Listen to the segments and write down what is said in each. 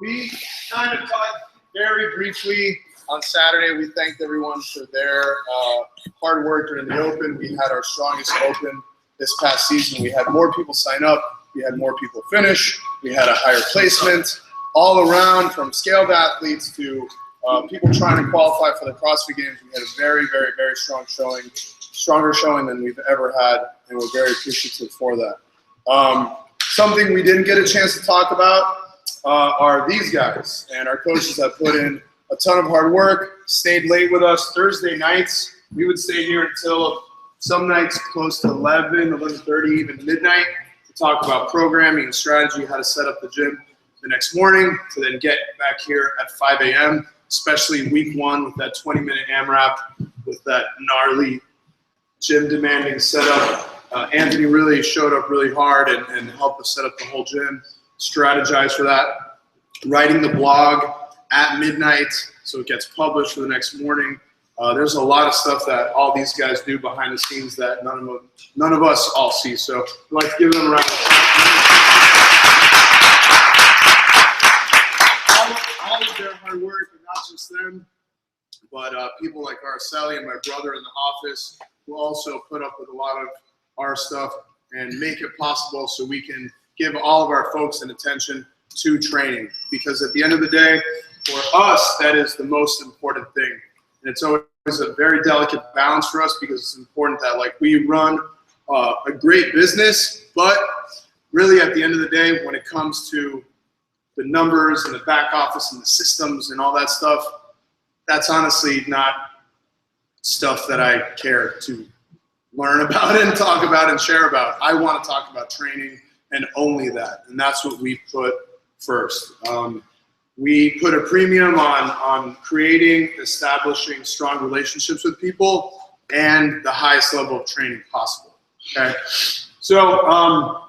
We kind of talked very briefly on Saturday. We thanked everyone for their hard work during the Open. We had our strongest Open this past season. We had more people sign up. We had more people finish. We had a higher placement all around, from scaled athletes to people trying to qualify for the CrossFit Games. We had a very, very, very strong showing, stronger showing than we've ever had, and we're very appreciative for that. Something we didn't get a chance to talk about are these guys, and our coaches have put in a ton of hard work, stayed late with us Thursday nights. We would stay here until some nights close to 11, 11:30, even midnight, to talk about programming and strategy, how to set up the gym the next morning, to then get back here at 5 a.m., especially week one with that 20-minute AMRAP, with that gnarly gym demanding setup. Anthony really showed up really hard and helped us set up the whole gym, strategize for that, writing the blog at midnight so it gets published for the next morning. There's a lot of stuff that all these guys do behind the scenes that none of us all see. So I'd like to give them a round of applause. All of their hard work, and not just them, but people like Araceli and my brother in the office who also put up with a lot of our stuff and make it possible so we can give all of our folks an attention to training. Because at the end of the day, for us, that is the most important thing. And it's always a very delicate balance for us, because it's important that, like, we run a great business, but really at the end of the day, when it comes to the numbers and the back office and the systems and all that stuff, that's honestly not stuff that I care to learn about and talk about and share about. I want to talk about training and only that, and that's what we put first. We put a premium on creating, establishing strong relationships with people and the highest level of training possible. Okay, so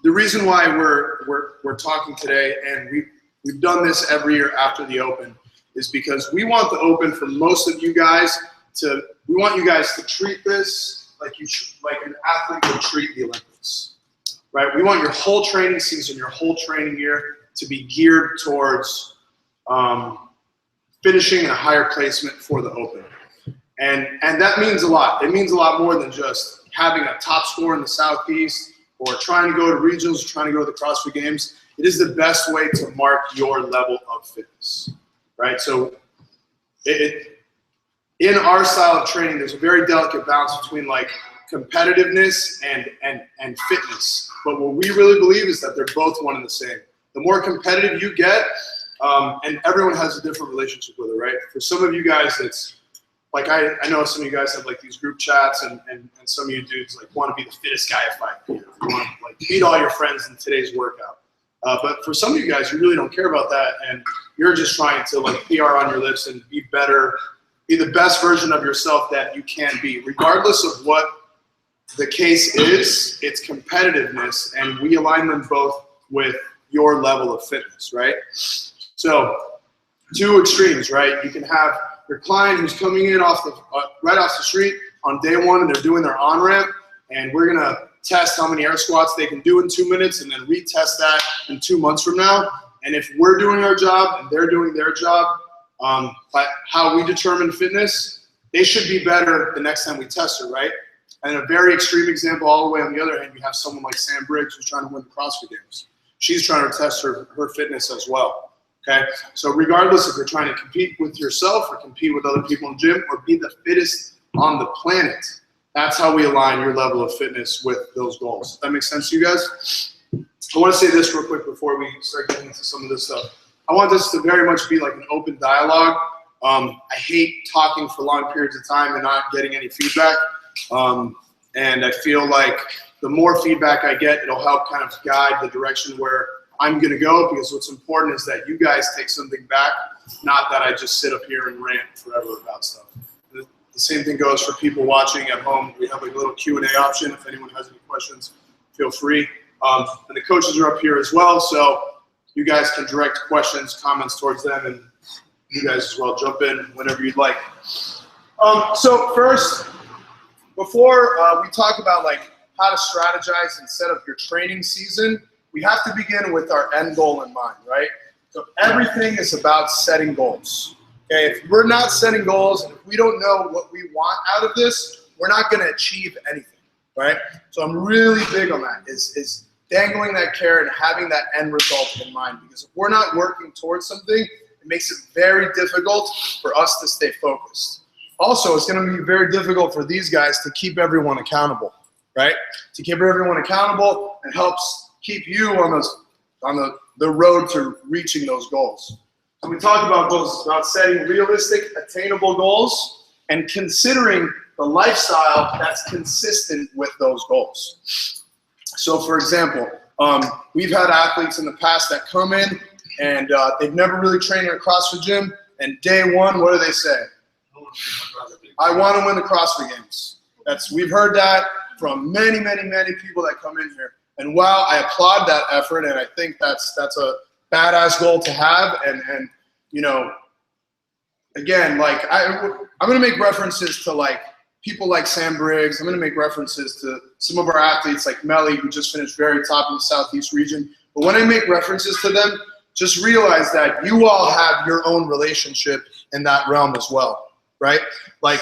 the reason why we're talking today, and we've done this every year after the Open, is because we want the Open for most of you guys to. We want you guys to treat this like an athlete would treat the Olympics, right? We want your whole training season, your whole training year to be geared towards finishing in a higher placement for the Open. And that means a lot. It means a lot more than just having a top score in the Southeast or trying to go to regionals or trying to go to the CrossFit Games. It is the best way to mark your level of fitness, right? So in our style of training, there's a very delicate balance between, like, competitiveness and fitness. But what we really believe is that they're both one and the same. The more competitive you get, and everyone has a different relationship with it, right? For some of you guys, it's like, I know some of you guys have, like, these group chats, and some of you dudes, like, want to be the fittest guy at 5 p.m. You want to, like, beat all your friends in today's workout. But for some of you guys, you really don't care about that, and you're just trying to, like, PR on your lips and be better, be the best version of yourself that you can be. Regardless of what the case is, it's competitiveness, and we align them both with your level of fitness, right? So, two extremes, right? You can have your client who's coming in right off the street on day one, and they're doing their on-ramp, and we're gonna test how many air squats they can do in 2 minutes, and then retest that in 2 months from now. And if we're doing our job and they're doing their job, but how we determine fitness, they should be better the next time we test her, right? And a very extreme example, all the way on the other hand, you have someone like Sam Briggs who's trying to win the CrossFit Games. She's trying to test her fitness as well, okay? So regardless if you're trying to compete with yourself or compete with other people in the gym or be the fittest on the planet, that's how we align your level of fitness with those goals. Does that make sense to you guys? I want to say this real quick before we start getting into some of this stuff. I want this to very much be like an open dialogue. I hate talking for long periods of time and not getting any feedback. And I feel like the more feedback I get, it'll help kind of guide the direction where I'm going to go, because what's important is that you guys take something back, not that I just sit up here and rant forever about stuff. The same thing goes for people watching at home. We have like a little Q&A option. If anyone has any questions, feel free. And the coaches are up here as well, so you guys can direct questions, comments towards them, and you guys as well jump in whenever you'd like. So first, before we talk about, like, how to strategize and set up your training season, we have to begin with our end goal in mind, right? So everything is about setting goals. Okay, if we're not setting goals and if we don't know what we want out of this, we're not going to achieve anything, right? So I'm really big on that, is dangling that carrot and having that end result in mind. Because if we're not working towards something, it makes it very difficult for us to stay focused. Also, it's going to be very difficult for these guys to keep everyone accountable, right? To keep everyone accountable, it helps keep you on the road to reaching those goals. So we talk about goals, it's about setting realistic, attainable goals and considering the lifestyle that's consistent with those goals. So for example, we've had athletes in the past that come in and they've never really trained in a CrossFit gym, and day one, what do they say? I want to win the CrossFit Games. We've heard that from many, many, many people that come in here. And while I applaud that effort, and I think that's a badass goal to have, and you know, again, like I'm going to make references to like people like Sam Briggs. I'm going to make references to some of our athletes like Melly, who just finished very top in the Southeast region. But when I make references to them, just realize that you all have your own relationship in that realm as well, right? Like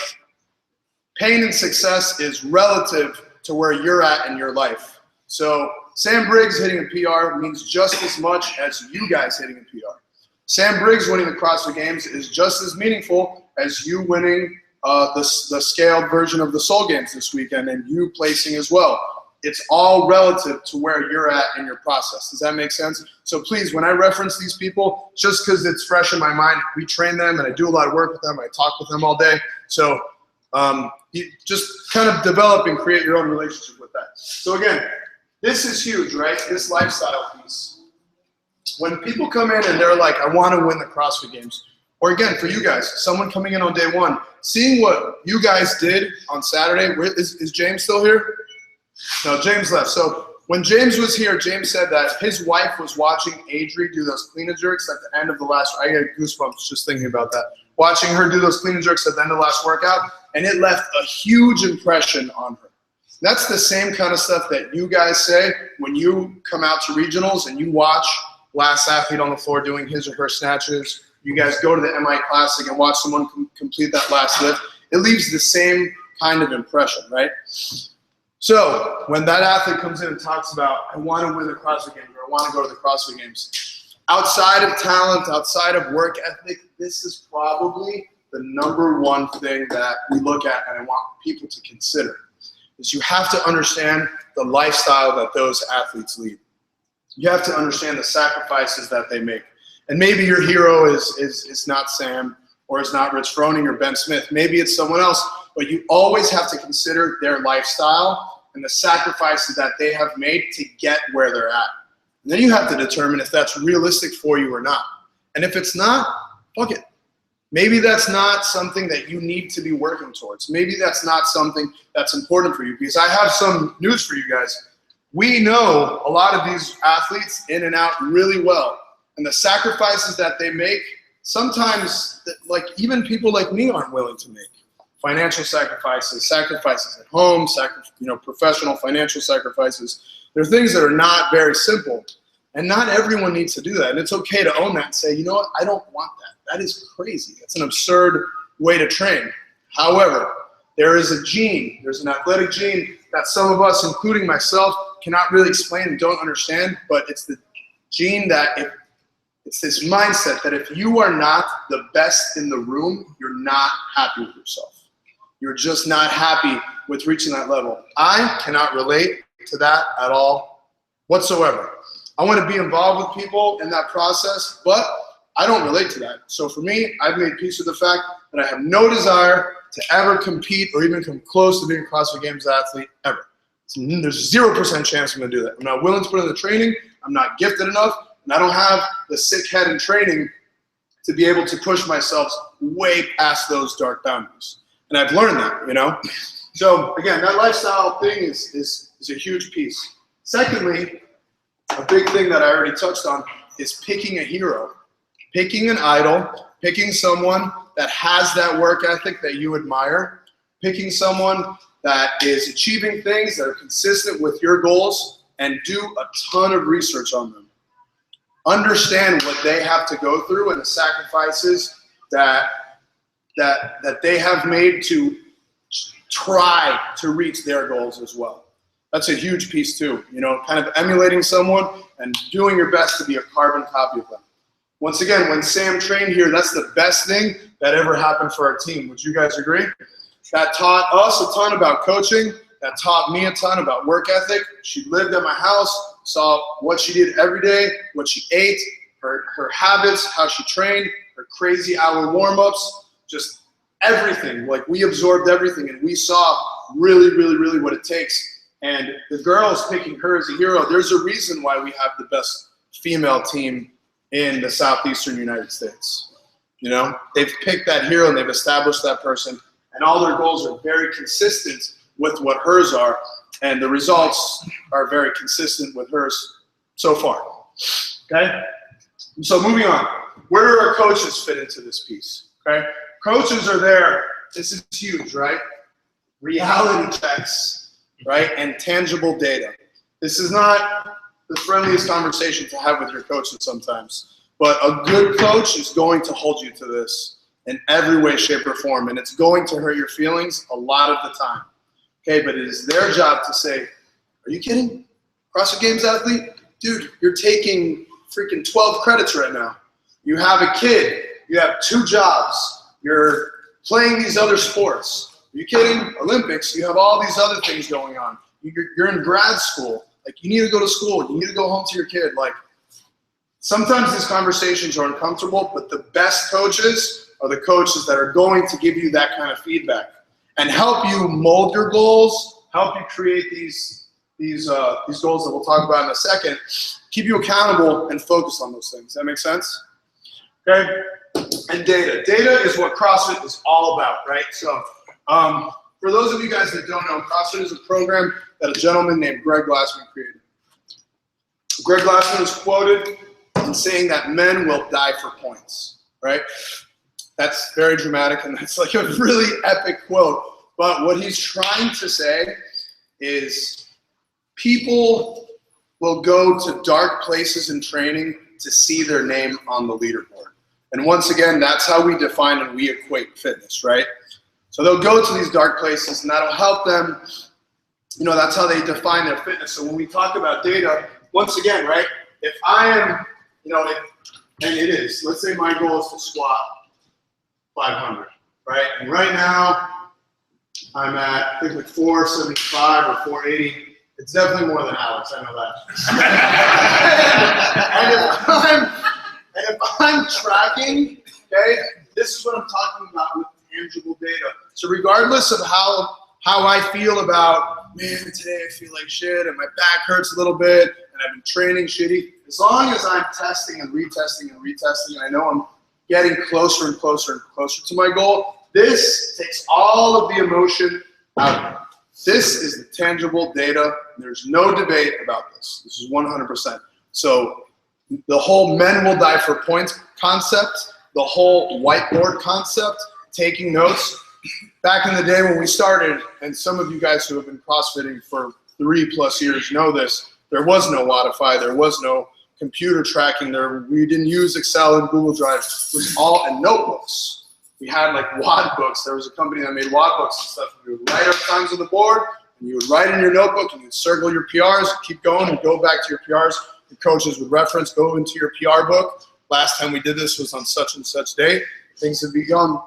pain and success is relative to where you're at in your life. So Sam Briggs hitting a PR means just as much as you guys hitting a PR. Sam Briggs winning the CrossFit Games is just as meaningful as you winning the scaled version of the Seoul Games this weekend and you placing as well. It's all relative to where you're at in your process. Does that make sense? So please, when I reference these people, just because it's fresh in my mind, we train them and I do a lot of work with them. I talk with them all day. So you just kind of develop and create your own relationship with that. So again, this is huge, right? This lifestyle piece. When people come in and they're like, I want to win the CrossFit Games, or again, for you guys, someone coming in on day one, seeing what you guys did on Saturday. Is James still here? No, James left. So when James was here, James said that his wife was watching Adri do those clean and jerks at the end of the last, I get goosebumps just thinking about that. Watching her do those clean and jerks at the end of the last workout, and it left a huge impression on her. That's the same kind of stuff that you guys say when you come out to regionals and you watch last athlete on the floor doing his or her snatches. You guys go to the MI Classic and watch someone complete that last lift. It leaves the same kind of impression, right? So when that athlete comes in and talks about, I want to win the CrossFit Games, or I want to go to the CrossFit Games, outside of talent, outside of work ethic, this is probably the #1 thing that we look at and I want people to consider, is you have to understand the lifestyle that those athletes lead. You have to understand the sacrifices that they make. And maybe your hero is not Sam, or it's not Rich Froning or Ben Smith. Maybe it's someone else, but you always have to consider their lifestyle and the sacrifices that they have made to get where they're at. And then you have to determine if that's realistic for you or not. And if it's not, fuck it. Maybe that's not something that you need to be working towards. Maybe that's not something that's important for you, because I have some news for you guys. We know a lot of these athletes in and out really well. And the sacrifices that they make, sometimes like even people like me aren't willing to make. Financial sacrifices, sacrifices at home, professional financial sacrifices. They're things that are not very simple. And not everyone needs to do that. And it's okay to own that and say, you know what, I don't want that. That is crazy. That's an absurd way to train. However, there is a gene, there's an athletic gene that some of us, including myself, cannot really explain and don't understand, but it's the gene that it's this mindset that if you are not the best in the room, you're not happy with yourself. You're just not happy with reaching that level. I cannot relate to that at all whatsoever. I want to be involved with people in that process, but I don't relate to that. So for me, I've made peace with the fact that I have no desire to ever compete or even come close to being a CrossFit Games athlete ever. There's 0% chance I'm going to do that. I'm not willing to put in the training. I'm not gifted enough. And I don't have the sick head in training to be able to push myself way past those dark boundaries. And I've learned that, you know? So again, that lifestyle thing is a huge piece. Secondly, a big thing that I already touched on is picking a hero, picking an idol, picking someone that has that work ethic that you admire, picking someone that is achieving things that are consistent with your goals, and do a ton of research on them. Understand what they have to go through and the sacrifices that they have made to try to reach their goals as well. That's a huge piece too, you know, kind of emulating someone and doing your best to be a carbon copy of them. Once again, when Sam trained here, that's the best thing that ever happened for our team. Would you guys agree? That taught us a ton about coaching. That taught me a ton about work ethic. She lived at my house, saw what she did every day, what she ate, her habits, how she trained, her crazy hour warm-ups, just everything. Like, we absorbed everything, and we saw really, really, really what it takes. And the girls picking her as a hero, there's a reason why we have the best female team in the southeastern United States. You know, they've picked that hero and they've established that person, and all their goals are very consistent with what hers are, and the results are very consistent with hers so far. Okay? So moving on, where do our coaches fit into this piece? Okay? Coaches are there. This is huge, right? Reality checks, right? And tangible data. This is not the friendliest conversation to have with your coaches sometimes, but a good coach is going to hold you to this in every way, shape, or form, and it's going to hurt your feelings a lot of the time. Okay, but it is their job to say, are you kidding? CrossFit Games athlete? Dude, you're taking freaking 12 credits right now. You have a kid. You have 2 jobs. You're playing these other sports. Are you kidding? Olympics, you have all these other things going on. You're in grad school. Like, you need to go to school. You need to go home to your kid. Like, sometimes these conversations are uncomfortable, but the best coaches are the coaches that are going to give you that kind of feedback and help you mold your goals, help you create these goals that we'll talk about in a second, keep you accountable and focus on those things. That make sense? Okay? And data. Data is what CrossFit is all about, right? So for those of you guys that don't know, CrossFit is a program that a gentleman named Greg Glassman created. Greg Glassman is quoted in saying that men will die for points, right? That's very dramatic, and that's like a really epic quote. But what he's trying to say is people will go to dark places in training to see their name on the leaderboard. And once again, that's how we define and we equate fitness, right? So they'll go to these dark places, and that'll help them, you know, that's how they define their fitness. So when we talk about data, once again, right, if I am, you know, and it is, let's say my goal is to squat 500, right? And right now, I'm at, I think, like 475 or 480. It's definitely more than Alex, I know that. and if I'm tracking, okay, this is what I'm talking about with tangible data. So regardless of how I feel about, man, today I feel like shit and my back hurts a little bit and I've been training shitty, as long as I'm testing and retesting and retesting, and I know I'm getting closer and closer and closer to my goal, this takes all of the emotion out of it. This is the tangible data. There's no debate about this. This is 100%. So the whole men will die for points concept, the whole whiteboard concept, taking notes. Back in the day when we started, and some of you guys who have been CrossFitting for 3+ years know this, there was no Wodify, there was no computer tracking, we didn't use Excel and Google Drive. It was all in notebooks. We had like WOD books. There was a company that made WOD books and stuff. You would write our times on the board, and you would write in your notebook, and you'd circle your PRs, keep going, and go back to your PRs. The coaches would reference, go into your PR book. Last time we did this was on such and such day. Things have become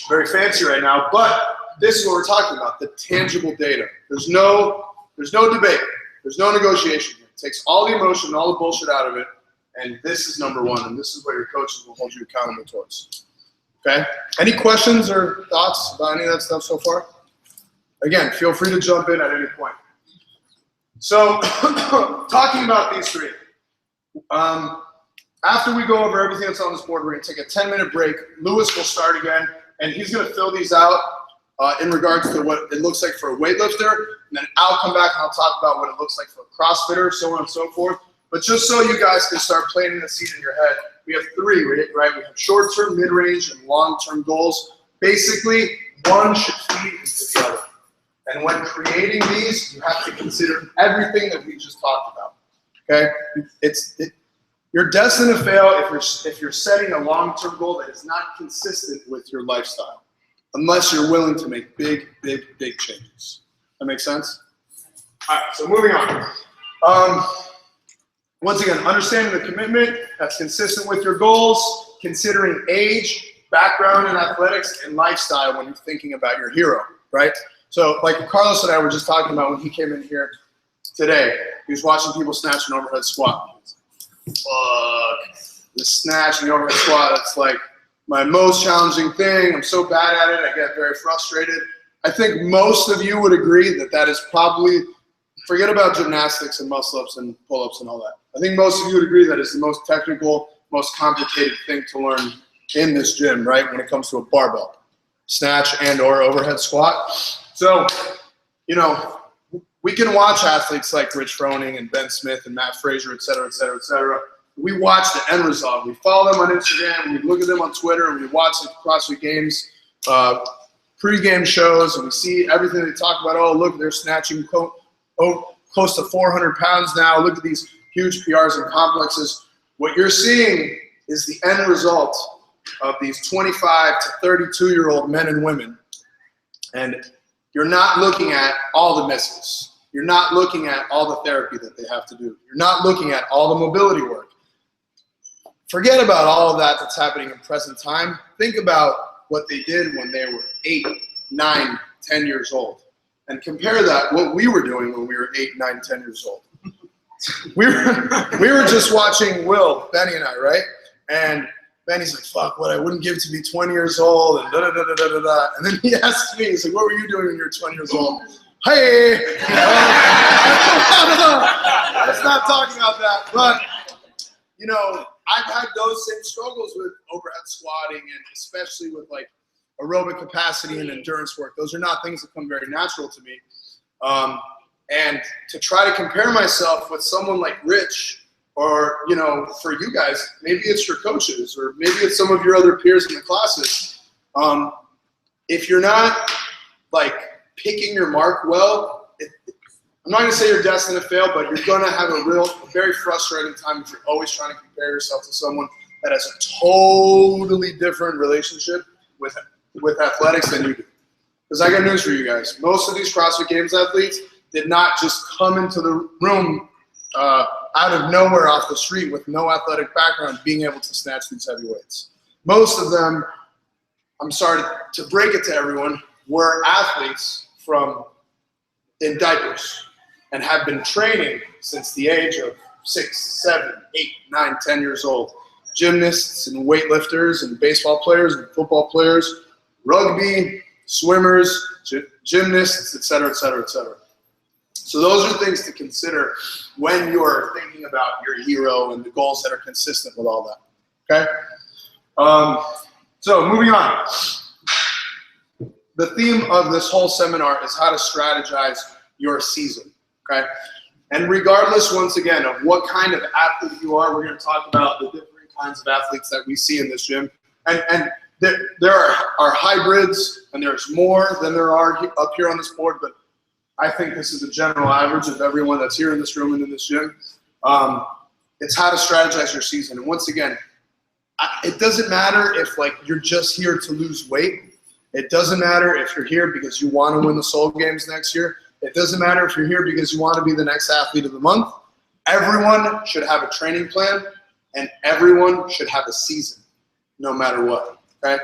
very fancy right now, but this is what we're talking about, the tangible data. There's no debate. There's no negotiation. It takes all the emotion and all the bullshit out of it, and this is number one, and this is what your coaches will hold you accountable towards. Okay? Any questions or thoughts about any of that stuff so far? Again, feel free to jump in at any point. So, talking about these three, after we go over everything that's on this board, we're going to take a 10-minute break. Lewis will start again, and he's going to fill these out in regards to what it looks like for a weightlifter, and then I'll come back and I'll talk about what it looks like for a CrossFitter, so on and so forth. But just so you guys can start planting the seed in your head, we have three, right? We have short-term, mid-range, and long-term goals. Basically, one should feed into the other. And when creating these, you have to consider everything that we just talked about. Okay? You're destined to fail if you're setting a long-term goal that is not consistent with your lifestyle, unless you're willing to make big changes. That makes sense? All right, so moving on. Once again, understanding the commitment that's consistent with your goals, considering age, background in athletics, and lifestyle when you're thinking about your hero, right? So like Carlos and I were just talking about when he came in here today, he was watching people snatch an overhead squat. Fuck, the snatch and the overhead squat, it's like my most challenging thing. I'm so bad at it, I get very frustrated. I think most of you would agree that that is probably, forget about gymnastics and muscle-ups and pull-ups and all that. I think most of you would agree that it's the most technical, most complicated thing to learn in this gym, right, when it comes to a barbell, snatch and or overhead squat. So, you know, we can watch athletes like Rich Froning and Ben Smith and Matt Frazier, et cetera, et cetera, et cetera. We watch the end result. We follow them on Instagram. We look at them on Twitter. We watch the CrossFit Games pre-game shows, and we see everything they talk about. Oh, look, they're snatching close to 400 pounds now. Look at these huge PRs and complexes. What you're seeing is the end result of these 25 to 32-year-old men and women. And you're not looking at all the misses. You're not looking at all the therapy that they have to do. You're not looking at all the mobility work. Forget about all of that that's happening in present time. Think about what they did when they were 8, 9, 10 years old. And compare that what we were doing when we were 8, 9, 10 years old. We were just watching Will, Benny and I, right? And Benny's like, fuck, what I wouldn't give to be 20 years old, and da-da-da-da-da-da. And then he asked me, he's like, what were you doing when you were 20 years old? Hey! Let's not talk about that. But, you know, I've had those same struggles with overhead squatting, and especially with like aerobic capacity and endurance work. Those are not things that come very natural to me. And to try to compare myself with someone like Rich, or, you know, for you guys, maybe it's your coaches, or maybe it's some of your other peers in the classes. If you're not like picking your mark well, I'm not gonna say you're destined to fail, but you're gonna have a very frustrating time if you're always trying to compare yourself to someone that has a totally different relationship with athletics than you do. Because I got news for you guys. Most of these CrossFit Games athletes did not just come into the room out of nowhere off the street with no athletic background being able to snatch these heavy weights. Most of them, I'm sorry to break it to everyone, were athletes in diapers and have been training since the age of 6, 7, 8, 9, 10 years old. Gymnasts and weightlifters and baseball players and football players, rugby, swimmers, gymnasts, et cetera, et cetera, et cetera. So those are things to consider when you're thinking about your hero and the goals that are consistent with all that, okay? So moving on. The theme of this whole seminar is how to strategize your season, okay? And regardless, once again, of what kind of athlete you are, we're gonna talk about the different kinds of athletes that we see in this gym. And there are hybrids, and there's more than there are up here on this board, but I think this is the general average of everyone that's here in this room and in this gym. It's how to strategize your season. And once again, it doesn't matter if like you're just here to lose weight. It doesn't matter if you're here because you want to win the Seoul Games next year. It doesn't matter if you're here because you want to be the next athlete of the month. Everyone should have a training plan, and everyone should have a season, no matter what, okay?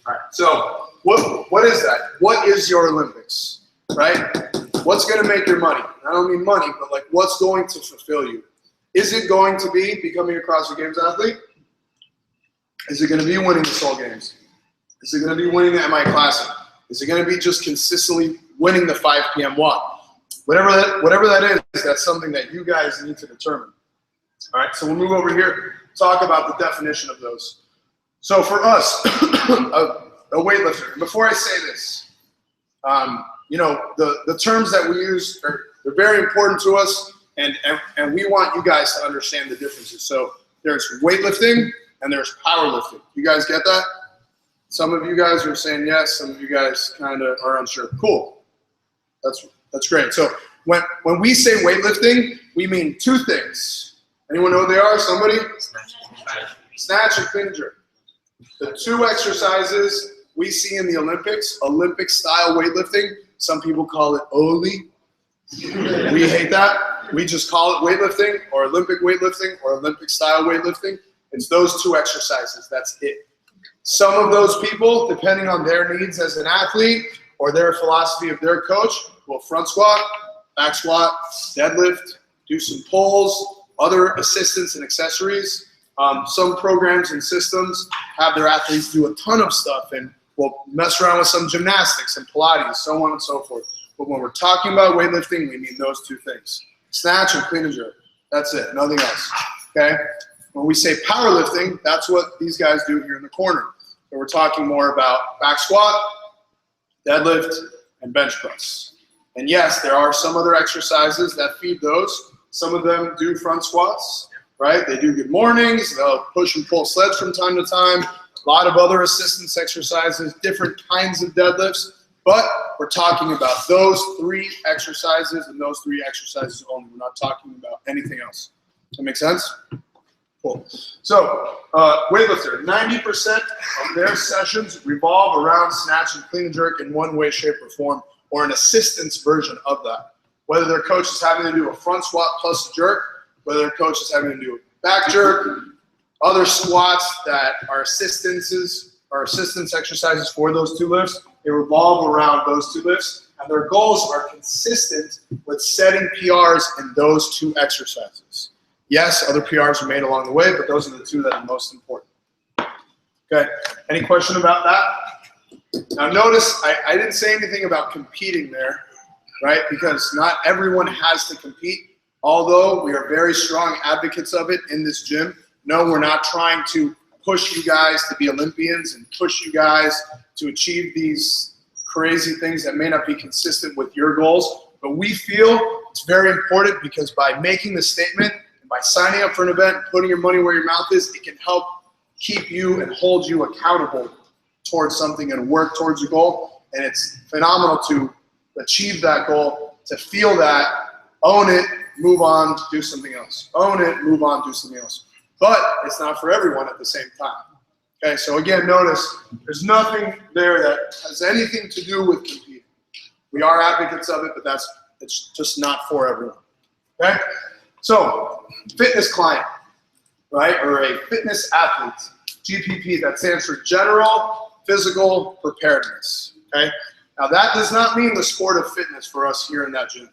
All right, so what is that? What is your Olympics? Right? What's going to make your money? I don't mean money, but like what's going to fulfill you? Is it going to be becoming a CrossFit Games athlete? Is it going to be winning the Seoul Games? Is it going to be winning the MI Classic? Is it going to be just consistently winning the 5 p.m. walk? Whatever that is, that's something that you guys need to determine. All right, so we'll move over here, talk about the definition of those. So for us, a weightlifter, before I say this, you know, the terms that we use they're very important to us, and we want you guys to understand the differences. So there's weightlifting and there's powerlifting. You guys get that? Some of you guys are saying yes, some of you guys kind of are unsure. Cool. That's great. So when we say weightlifting, we mean two things. Anyone know what they are? Somebody? Snatch and clean and jerk. The two exercises we see in the Olympics, Olympic style weightlifting. Some people call it Oli. We hate that. We just call it weightlifting or Olympic weightlifting or Olympic style weightlifting. It's those two exercises. That's it. Some of those people, depending on their needs as an athlete or their philosophy of their coach, will front squat, back squat, deadlift, do some pulls, other assistance and accessories. Some programs and systems have their athletes do a ton of stuff and will mess around with some gymnastics and Pilates, so on and so forth. But when we're talking about weightlifting, we mean those two things. Snatch and clean and jerk. That's it, nothing else, okay? When we say powerlifting, that's what these guys do here in the corner. So we're talking more about back squat, deadlift, and bench press. And yes, there are some other exercises that feed those. Some of them do front squats, right? They do good mornings, they'll push and pull sleds from time to time, a lot of other assistance exercises, different kinds of deadlifts, but we're talking about those three exercises and those three exercises only. We're not talking about anything else. Does that make sense? Cool. So, weightlifter, 90% of their sessions revolve around snatch and clean and jerk in one way, shape, or form, or an assistance version of that. Whether their coach is having to do a front squat plus a jerk, whether their coach is having to do a back jerk, other squats that are assistances or assistance exercises for those two lifts, they revolve around those two lifts, and their goals are consistent with setting PRs in those two exercises. Yes, other PRs are made along the way, but those are the two that are most important. Okay, any question about that? Now notice, I didn't say anything about competing there, right? Because not everyone has to compete, although we are very strong advocates of it in this gym. No, we're not trying to push you guys to be Olympians and push you guys to achieve these crazy things that may not be consistent with your goals. But we feel it's very important because by making the statement and by signing up for an event, putting your money where your mouth is, it can help keep you and hold you accountable towards something and work towards your goal. And it's phenomenal to achieve that goal, to feel that, own it, move on, do something else. Own it, move on, do something else. But it's not for everyone at the same time. Okay, so again, notice there's nothing there that has anything to do with competing. We are advocates of it, but it's just not for everyone. Okay, so fitness client, right, or a fitness athlete, GPP, that stands for General Physical Preparedness. Okay, now that does not mean the sport of fitness for us here in that gym.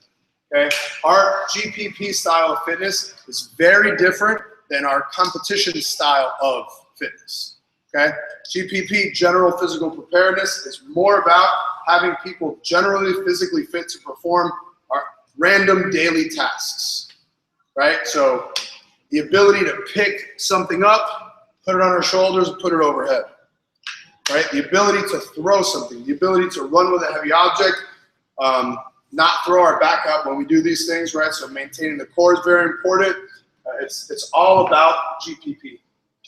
Okay, our GPP style of fitness is very different than our competition style of fitness. Okay, GPP, General Physical Preparedness, is more about having people generally physically fit to perform our random daily tasks, right? So the ability to pick something up, put it on our shoulders, and put it overhead, right? The ability to throw something, the ability to run with a heavy object, not throw our back out when we do these things, right? So maintaining the core is very important. It's all about GPP.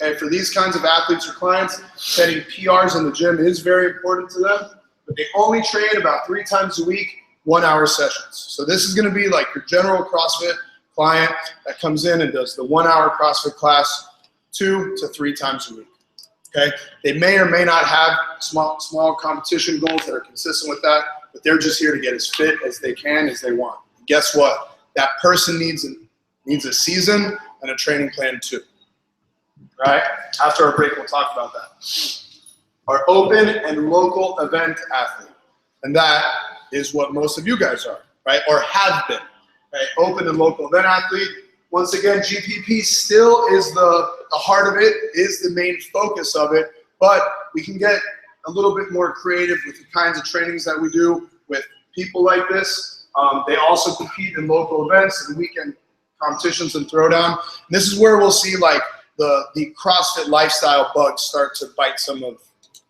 Okay, for these kinds of athletes or clients, setting PRs in the gym is very important to them, but they only train about 3 times a week, 1-hour sessions. So this is going to be like your general CrossFit client that comes in and does the 1-hour CrossFit class 2 to 3 times a week. Okay, they may or may not have small competition goals that are consistent with that, but they're just here to get as fit as they can, as they want. And guess what? That person needs a season and a training plan too. Right? After our break, we'll talk about that. Our open and local event athlete. And that is what most of you guys are, right? Or have been, right? Open and local event athlete. Once again, GPP still is the heart of it, is the main focus of it, but we can get a little bit more creative with the kinds of trainings that we do with people like this. They also compete in local events and weekend competitions and throwdown. And this is where we'll see like the CrossFit lifestyle bugs start to bite some of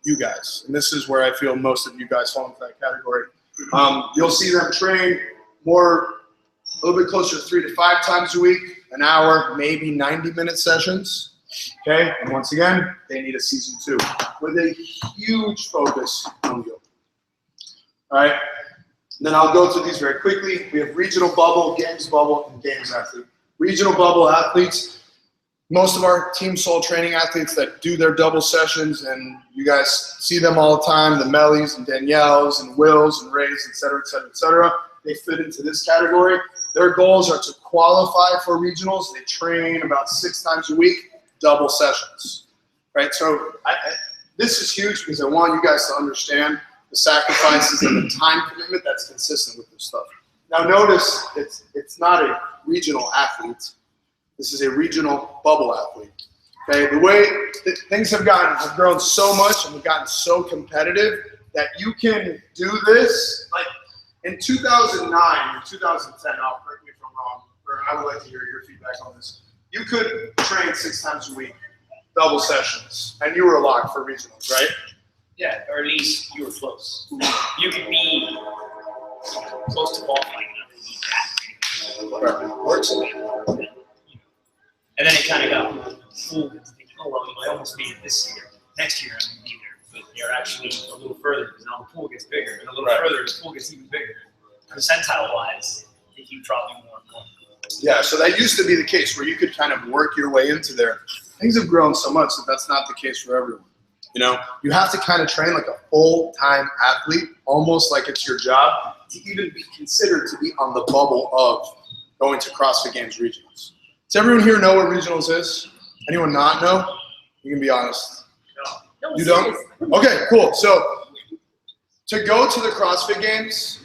you guys. And this is where I feel most of you guys fall into that category. You'll see them train a little bit closer to 3 to 5 times a week, an hour, maybe 90-minute sessions. Okay, and once again, they need a season 2 with a huge focus on you. All right, And then I'll go through these very quickly. We have regional bubble, games bubble, and games athlete. Regional bubble athletes, most of our team soul training athletes that do their double sessions, and you guys see them all the time, the Mellies and Danielles and Wills and Rays, et cetera, et cetera, et cetera. They fit into this category. Their goals are to qualify for regionals. They train about 6 times a week, double sessions, right? So this is huge because I want you guys to understand the sacrifices and the time commitment that's consistent with this stuff. Now notice it's not a regional athlete. This is a regional bubble athlete. Okay, the way things have grown so much and have gotten so competitive that you can do this. Like in 2009 or 2010, I'll correct me if I'm wrong, or I would like to hear your feedback on this. You could train 6 times a week, double sessions, and you were a lock for regionals, right? Yeah, or at least you were close. You could be close to qualifying. Works. And then it kind of got full. Oh well, I almost made it this year. Next year I'm gonna be there, but you're actually a little further because now the pool gets bigger, and a little further the pool gets even bigger. Percentile-wise, they keep dropping more and more. Yeah, so that used to be the case where you could kind of work your way into there. Things have grown so much that that's not the case for everyone. You know, you have to kind of train like a full-time athlete, almost like it's your job, to even be considered to be on the bubble of going to CrossFit Games regionals. Does everyone here know what regionals is? Anyone not know? You can be honest. No. You don't? Okay, cool. So to go to the CrossFit Games,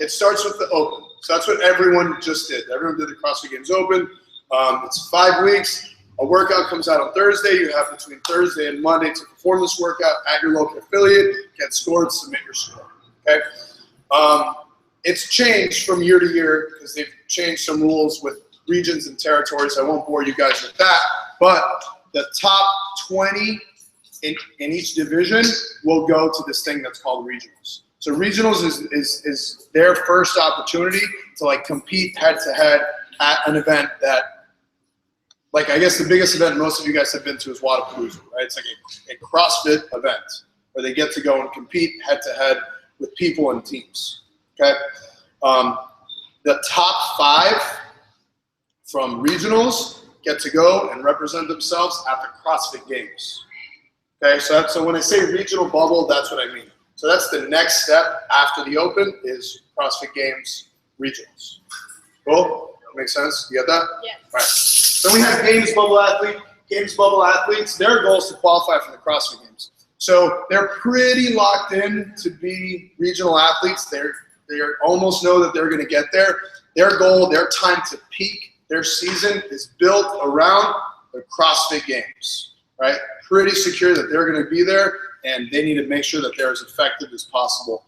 it starts with the Open. So that's what everyone just did. Everyone did the CrossFit Games Open. It's 5 weeks. A workout comes out on Thursday. You have between Thursday and Monday to perform this workout at your local affiliate, get scored, submit your score. Okay. It's changed from year to year because they've changed some rules with regions and territories. I won't bore you guys with that, but the top 20 in each division will go to this thing that's called regionals. So regionals is their first opportunity to like compete head to head at an event that, like, I guess the biggest event most of you guys have been to is Wadapalooza, right? It's like a CrossFit event where they get to go and compete head to head with people and teams, okay? The top 5 from regionals get to go and represent themselves at the CrossFit Games. Okay, so when I say regional bubble, that's what I mean. So that's the next step after the Open is CrossFit Games regionals. Cool? That makes sense? You get that? Yeah. All right. Then we have Games Bubble Athlete. Games Bubble Athletes, their goal is to qualify for the CrossFit Games. So they're pretty locked in to be regional athletes. They almost know that they're going to get there. Their goal, their time to peak, their season is built around the CrossFit Games, right? Pretty secure that they're going to be there, and they need to make sure that they're as effective as possible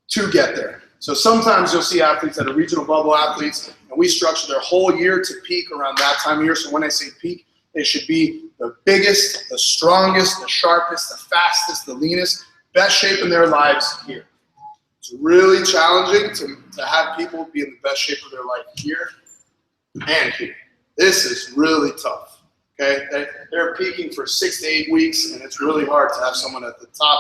to get there. So sometimes you'll see athletes that are regional bubble athletes, and we structure their whole year to peak around that time of year. So when I say peak, they should be the biggest, the strongest, the sharpest, the fastest, the leanest, best shape in their lives here. It's really challenging to have people be in the best shape of their life here and here. This is really tough, okay? They're peaking for 6 to 8 weeks, and it's really hard to have someone at the top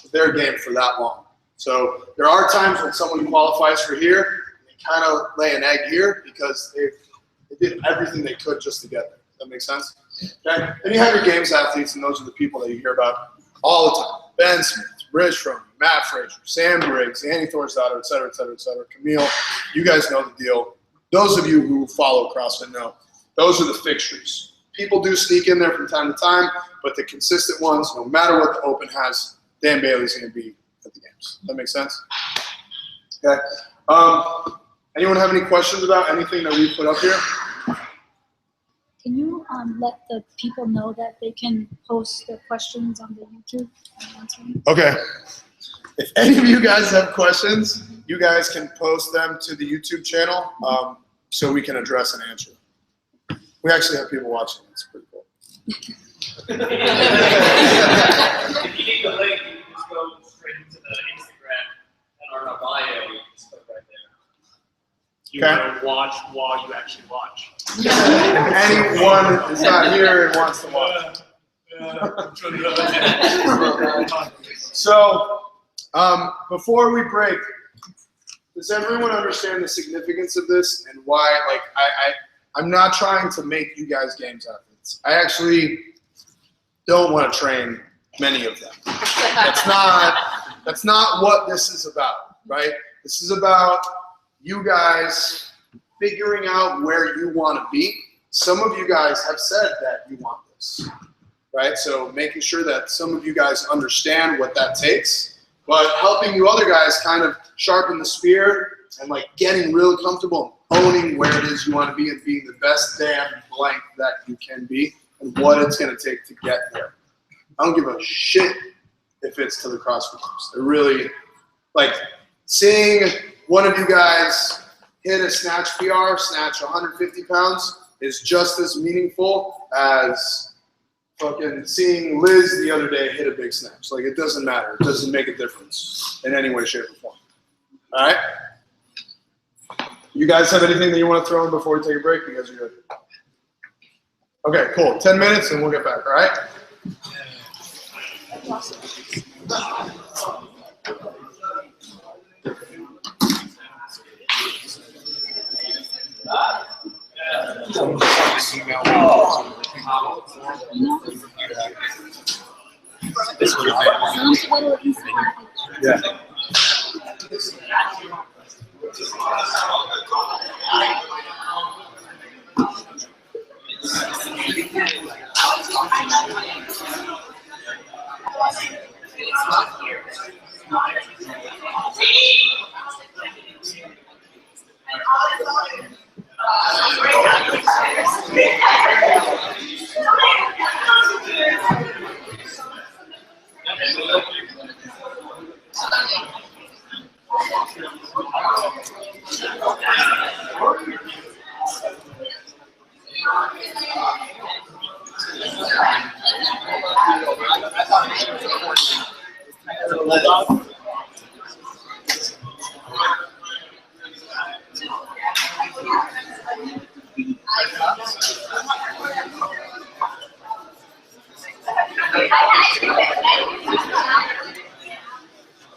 of their game for that long. So there are times when someone qualifies for here, and they kind of lay an egg here because they did everything they could just to get there. Does that make sense? Okay. Then you have your games athletes, and those are the people that you hear about all the time. Ben Smith, Rich Fromm, Matt Frazier, Sam Briggs, Annie Thorsdottir, et cetera, et cetera, et cetera. Camille, you guys know the deal. Those of you who follow CrossFit know. Those are the fixtures. People do sneak in there from time to time, but the consistent ones, no matter what the Open has, Dan Bailey's going to be at the games. That makes sense? Okay. Anyone have any questions about anything that we put up here? Can you let the people know that they can post their questions on the YouTube? Okay. If any of you guys have questions, you guys can post them to the YouTube channel so we can address and answer. We actually have people watching. It's pretty cool. If you need the link, you can just go straight into the Instagram and our bio. You can just click right there. You want to watch while you actually watch. If anyone is not here and wants to watch. So, before we break, Does everyone understand the significance of this and why? Like, I'm not trying to make you guys games athletes. I actually don't want to train many of them. That's not what this is about, right? This is about you guys figuring out where you want to be. Some of you guys have said that you want this, right? So making sure that some of you guys understand what that takes, but helping you other guys kind of sharpen the spear and like getting real comfortable and owning where it is you want to be and being the best damn blank that you can be and what it's going to take to get there. I don't give a shit if it's to the CrossFit games. They're really, like, seeing one of you guys hit a snatch PR, snatch 150 pounds, is just as meaningful as fucking seeing Liz the other day hit a big snatch. Like, it doesn't matter. It doesn't make a difference in any way, shape, or form. All right? You guys have anything that you want to throw in before we take a break? You guys are good. Okay, cool. 10 minutes and we'll get back, all right? Yeah.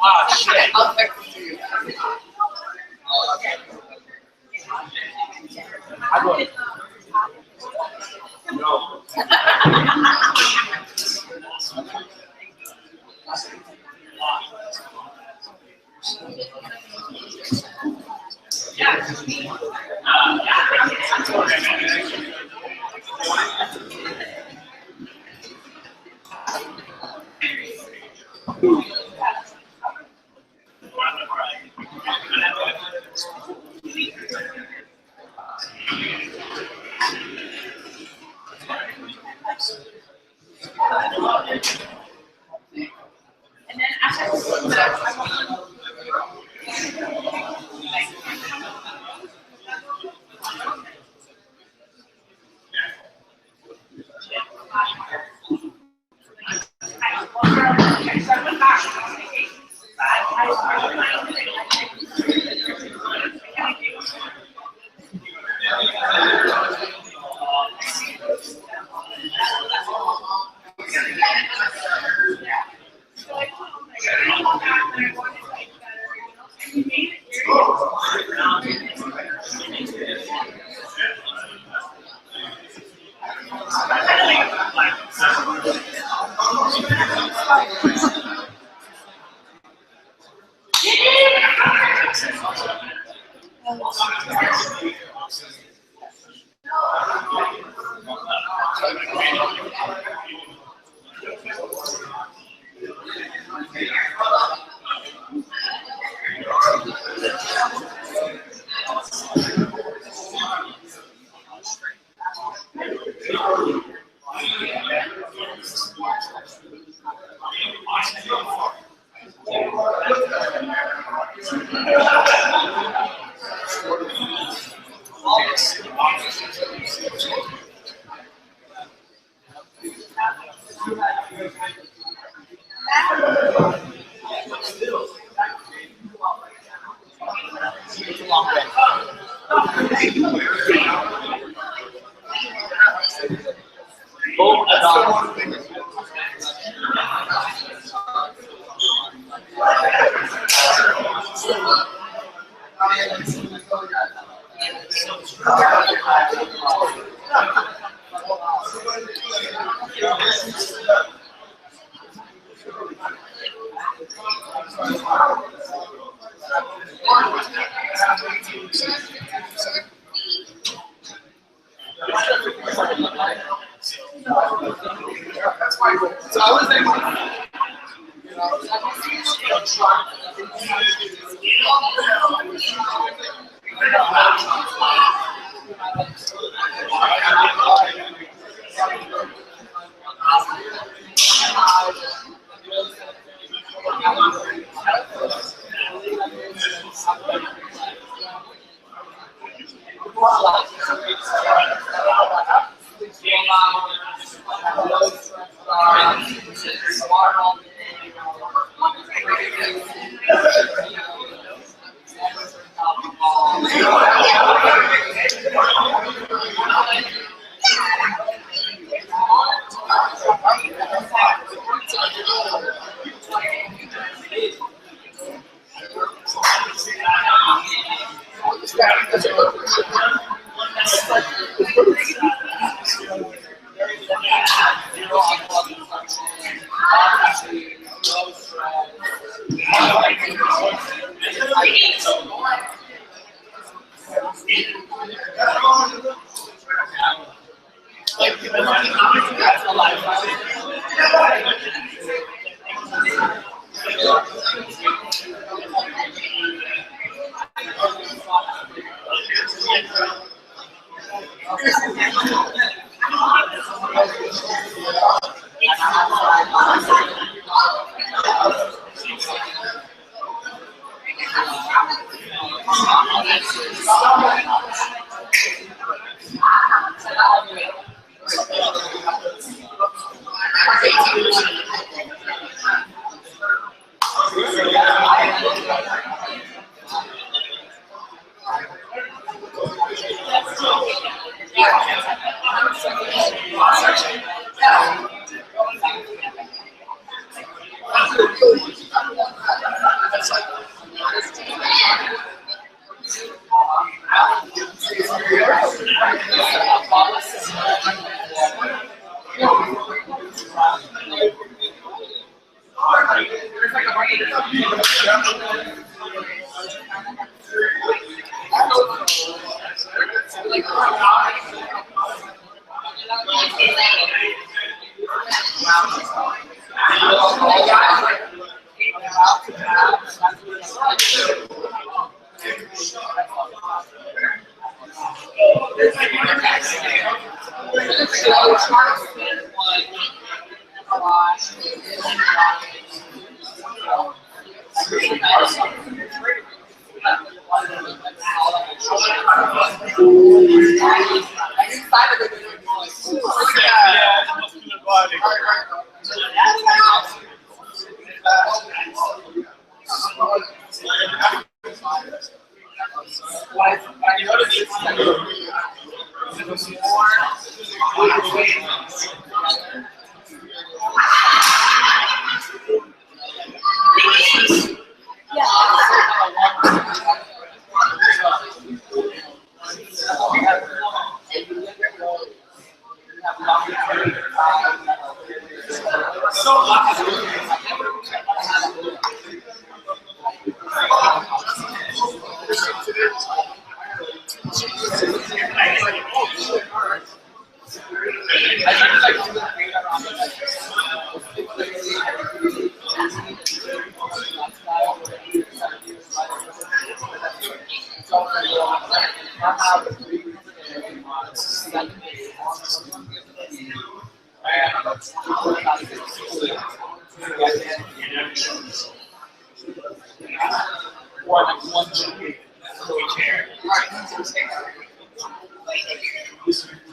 Ah, shit. No.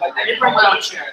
I did bring my own chair.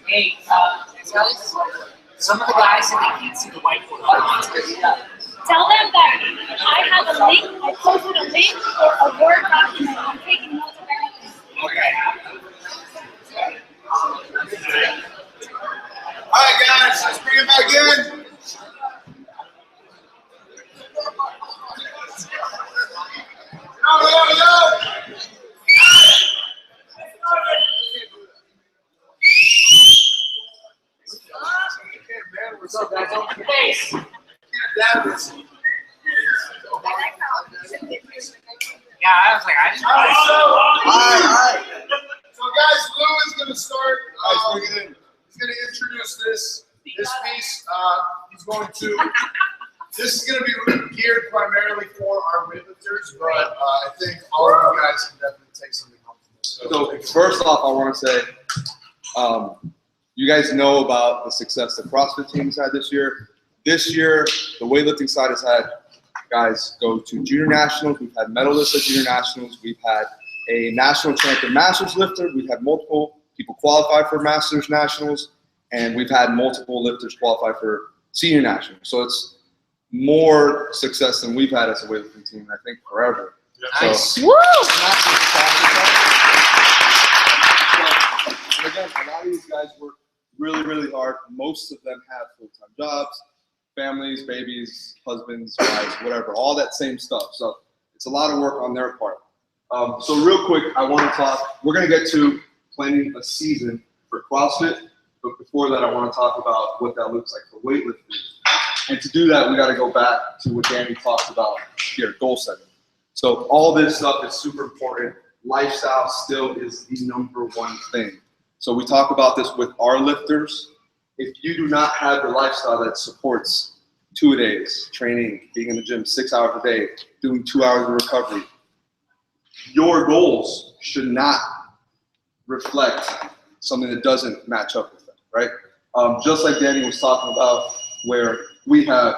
Hey, some of the guys said they can't see the whiteboard on the monitor. Tell them that I have a link. I posted a link for a Word document. I'm taking notes of everything. Okay. All right, guys, let's bring it back in. Yo. What's up, guys? Face. Yeah, Yeah, I was like, I just all right. So, guys, Lou is going to start. He's going to introduce this piece. He's going to. This is going to be geared primarily for our weightlifters, but I think all of you guys can definitely take something home from this. So first off, I want to say, you guys know about the success the CrossFit team has had this year. This year, the weightlifting side has had guys go to junior nationals. We've had medalists at junior nationals. We've had a national champion masters lifter. We've had multiple people qualify for masters nationals, and we've had multiple lifters qualify for senior nationals. So it's more success than we've had as a weightlifting team, I think, forever. Nice. So, Woo! and again, a lot of these guys work really, really hard. Most of them have full-time jobs, families, babies, husbands, wives, whatever, all that same stuff. So it's a lot of work on their part. So real quick, I want to talk, we're going to get to planning a season for CrossFit, but before that, I want to talk about what that looks like for weightlifting. And to do that, we got to go back to what Danny talked about here, goal setting. So all this stuff is super important. Lifestyle still is the #1 thing. So we talk about this with our lifters. If you do not have the lifestyle that supports 2-a-days, training, being in the gym 6 hours a day, doing 2 hours of recovery, your goals should not reflect something that doesn't match up with them, right? Just like Danny was talking about, where we have,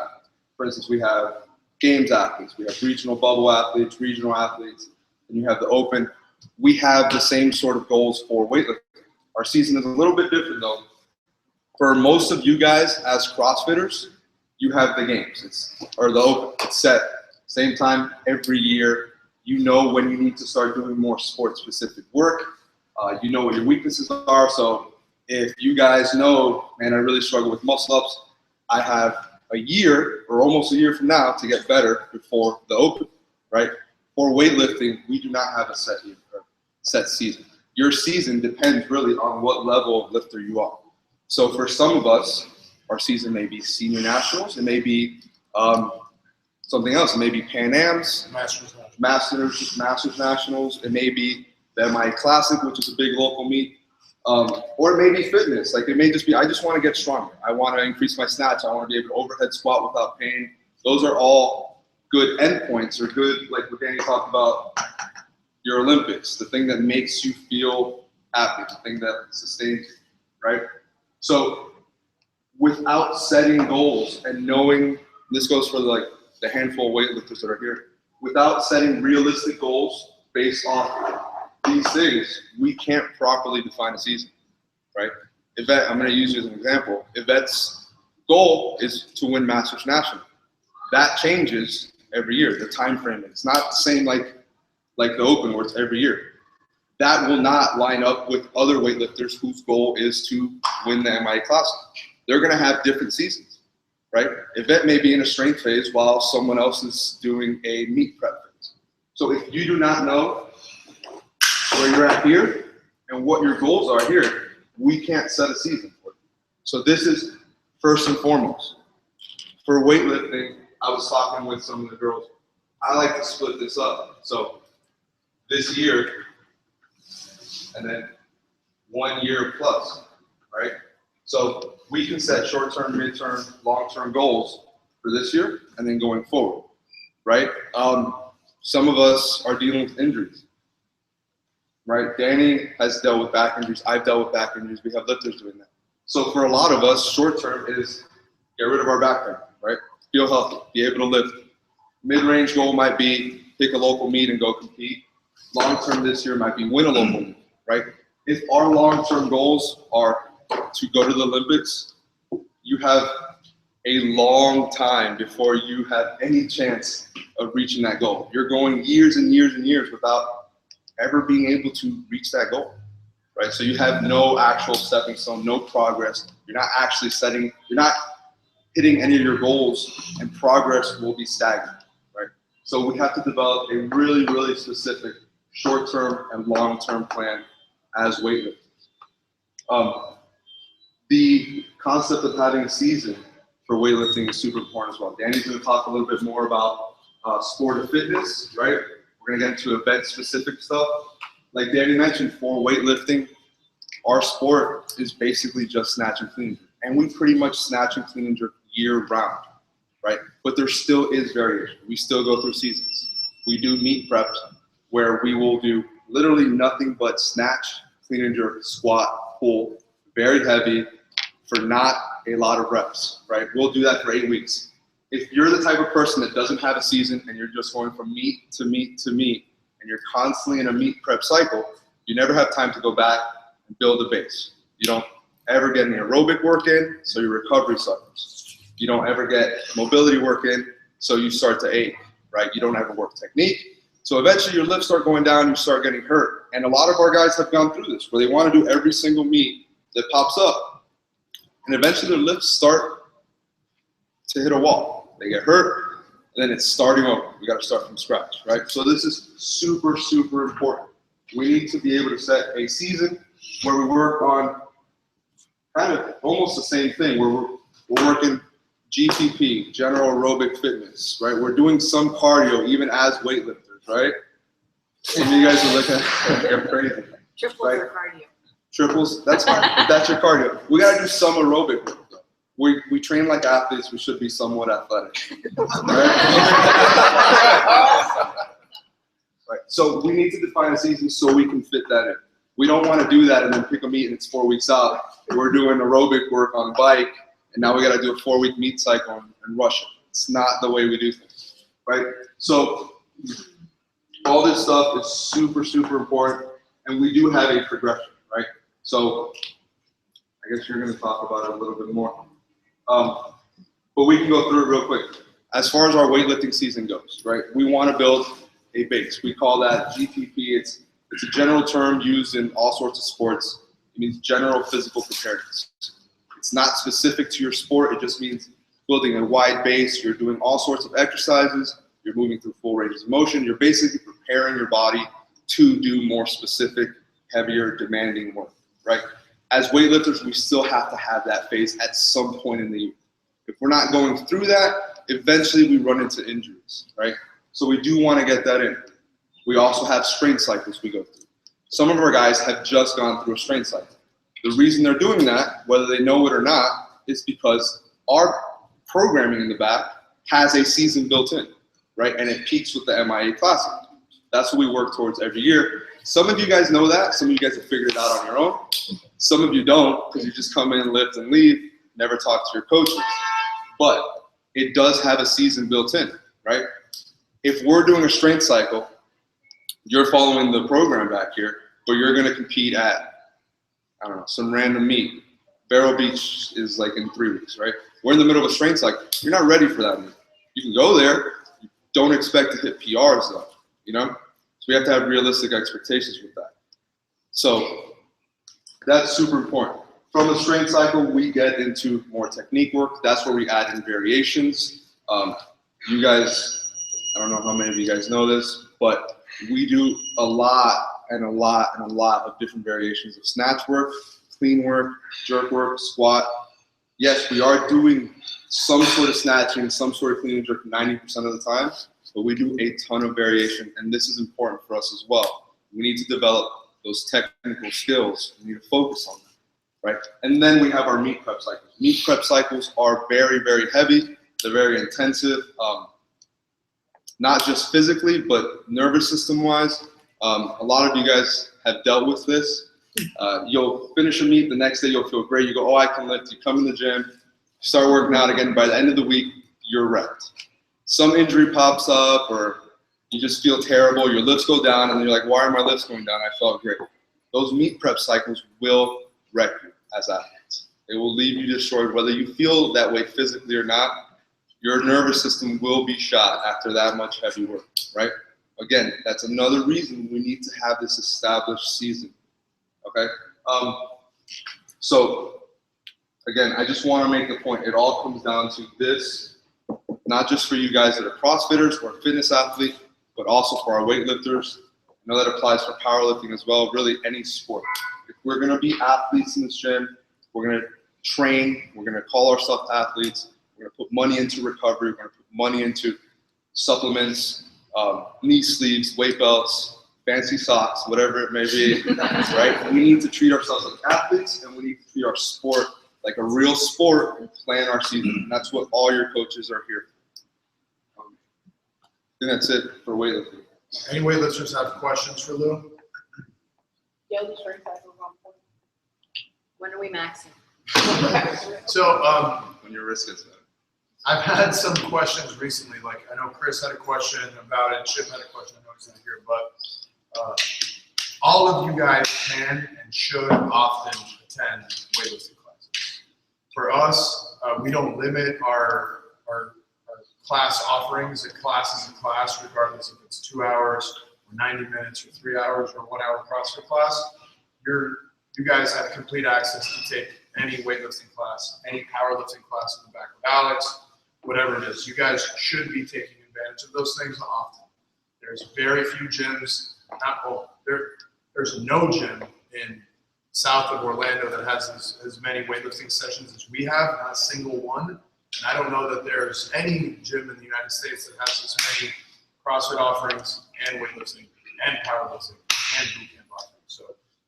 for instance, we have games athletes, we have regional bubble athletes, regional athletes, and you have the open. We have the same sort of goals for weightlifting. Our season is a little bit different though. For most of you guys as CrossFitters, you have the games, or the open. It's set, same time every year. You know when you need to start doing more sport-specific work. You know what your weaknesses are. So if you guys know, man, I really struggle with muscle-ups, I have a year or almost a year from now to get better before the open, right? For weightlifting, we do not have a set season. Your season depends really on what level of lifter you are. So for some of us, our season may be senior nationals, it may be something else, it may be Pan Ams, Masters Nationals, it may be the MI Classic, which is a big local meet, or it may be fitness. Like it may just be, I just want to get stronger. I want to increase my snatch. I want to be able to overhead squat without pain. Those are all good endpoints, or good, like what Danny talked about, your Olympics, the thing that makes you feel happy, the thing that sustains you, right? So without setting goals and knowing, this goes for like the handful of weightlifters that are here, without setting realistic goals based on these things, we can't properly define a season, right? Yvette, I'm going to use you as an example. Yvette's goal is to win Masters National. That changes every year. The time frame, it's not the same like the open where it's every year. That will not line up with other weightlifters whose goal is to win the MI Classic. They're going to have different seasons, right? Yvette may be in a strength phase while someone else is doing a meet prep phase. So if you do not know where you're at here and what your goals are here, we can't set a season for you. So this is first and foremost. For weightlifting, I was talking with some of the girls. I like to split this up. So this year, and then 1 year plus, right? So we can set short-term, mid-term, long-term goals for this year and then going forward, right? Some of us are dealing with injuries, right? Danny has dealt with back injuries. I've dealt with back injuries. We have lifters doing that. So for a lot of us, short-term is get rid of our back pain, right? Feel healthy, be able to lift. Mid-range goal might be pick a local meet and go compete. Long-term this year might be win a local meet, right? If our long-term goals are to go to the Olympics, you have a long time before you have any chance of reaching that goal. You're going years and years and years without ever being able to reach that goal, right? So you have no actual stepping stone, no progress. You're not actually you're not hitting any of your goals, and progress will be stagnant, right? So we have to develop a really, really specific short-term and long-term plan as weightlifters. The concept of having a season for weightlifting is super important as well. Danny's going to talk a little bit more about sport of fitness, right? We're going to get into event-specific stuff. Like Danny mentioned, for weightlifting, our sport is basically just snatch and clean and jerk. And we pretty much snatch and clean and jerk year-round, right? But there still is variation. We still go through seasons. We do meet preps where we will do literally nothing but snatch, clean and jerk, squat, pull, very heavy, for not a lot of reps, right? We'll do that for 8 weeks. If you're the type of person that doesn't have a season and you're just going from meet to meet to meet, and you're constantly in a meet prep cycle, you never have time to go back and build a base. You don't ever get any aerobic work in, so your recovery suffers. You don't ever get mobility work in, so you start to ache, right? You don't ever work technique. So eventually your lifts start going down, you start getting hurt. And a lot of our guys have gone through this, where they want to do every single meet that pops up. And eventually their lifts start to hit a wall. They get hurt, and then it's starting over. We got to start from scratch, right? So this is super, super important. We need to be able to set a season where we work on kind of almost the same thing, where we're working GTP, general aerobic fitness, right? We're doing some cardio even as weightlifters, right? And you guys are looking at you're crazy. Triples right? or cardio. Triples, that's fine. If that's your cardio. We got to do some aerobic work, though. We train like athletes. We should be somewhat athletic. Right? Right. So we need to define a season so we can fit that in. We don't want to do that and then pick a meet and it's 4 weeks out. We're doing aerobic work on a bike, and now we got to do a 4-week meet cycle and rush it. It's not the way we do things, right? So all this stuff is super, super important, and we do have a progression, right? So I guess you're going to talk about it a little bit more. But we can go through it real quick. As far as our weightlifting season goes, right, we want to build a base. We call that GTP. It's a general term used in all sorts of sports. It means general physical preparedness. It's not specific to your sport. It just means building a wide base. You're doing all sorts of exercises. You're moving through full ranges of motion. You're basically preparing your body to do more specific, heavier, demanding work, right? As weightlifters, we still have to have that phase at some point in the year. If we're not going through that, eventually we run into injuries, right? So we do want to get that in. We also have strength cycles we go through. Some of our guys have just gone through a strength cycle. The reason they're doing that, whether they know it or not, is because our programming in the back has a season built in, right? And it peaks with the MIA Classic. That's what we work towards every year. Some of you guys know that. Some of you guys have figured it out on your own. Some of you don't, because you just come in, lift, and leave, never talk to your coaches. But it does have a season built in, right? If we're doing a strength cycle, you're following the program back here, but you're going to compete at, I don't know, some random meet. Vero Beach is like in 3 weeks, right? We're in the middle of a strength cycle. You're not ready for that meet. You can go there. You don't expect to hit PRs, though, you know? So we have to have realistic expectations with that. So that's super important. From the strength cycle, we get into more technique work. That's where we add in variations. You guys, I don't know how many of you guys know this, but we do a lot of different variations of snatch work, clean work, jerk work, squat. Yes, we are doing some sort of snatching, some sort of clean and jerk 90% of the time, but we do a ton of variation, and this is important for us as well. We need to develop those technical skills. We need to focus on them, right? And then we have our meet prep cycles. Meet prep cycles are very, very heavy. They're very intensive, not just physically, but nervous system-wise. A lot of you guys have dealt with this. You'll finish a meet, the next day you'll feel great. You go, oh, I can lift. You come in the gym, start working out again. By the end of the week, you're wrecked. Some injury pops up, or you just feel terrible. Your lifts go down, and then you're like, why are my lifts going down? I felt great. Those meet prep cycles will wreck you as athletes. They will leave you destroyed, whether you feel that way physically or not. Your nervous system will be shot after that much heavy work, right? Again, that's another reason we need to have this established season, okay? So, again, I just want to make the point. It all comes down to this, not just for you guys that are CrossFitters or fitness athletes, but also for our weightlifters. I know that applies for powerlifting as well, really any sport. If we're going to be athletes in this gym, we're going to train, we're going to call ourselves athletes, we're going to put money into recovery, we're going to put money into supplements, knee sleeves, weight belts, fancy socks, whatever it may be, right? We need to treat ourselves like athletes, and we need to treat our sport like a real sport and plan our season. And that's what all your coaches are here for. I think that's it for weightlifting. Any weightlifters have questions for Lou? Yeah, the strength cycle. When are we maxing? So When your wrist gets bad. I've had some questions recently. Like I know Chris had a question about it. Chip had a question. I know he's not here, but all of you guys can and should often attend weightlifting classes. For us, we don't limit our class offerings. A class is a class, regardless if it's 2 hours or 90 minutes or 3 hours or 1 hour CrossFit class. You guys have complete access to take any weightlifting class, any powerlifting class in the back of Alex, whatever it is. You guys should be taking advantage of those things often. There's very few gyms, there's no gym in south of Orlando that has as many weightlifting sessions as we have, not a single one. And I don't know that there's any gym in the United States that has as many CrossFit offerings and weightlifting and powerlifting and bootcamp offerings. So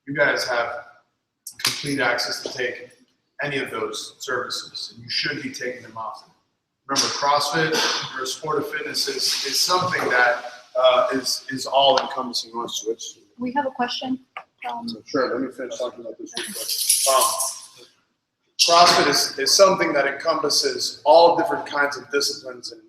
you guys have complete access to take any of those services, and you should be taking them often. Remember, CrossFit or a sport of fitness is something that is all encompassing. On switch. We have a question. Sure, let me finish talking about this real quick. CrossFit is something that encompasses all different kinds of disciplines and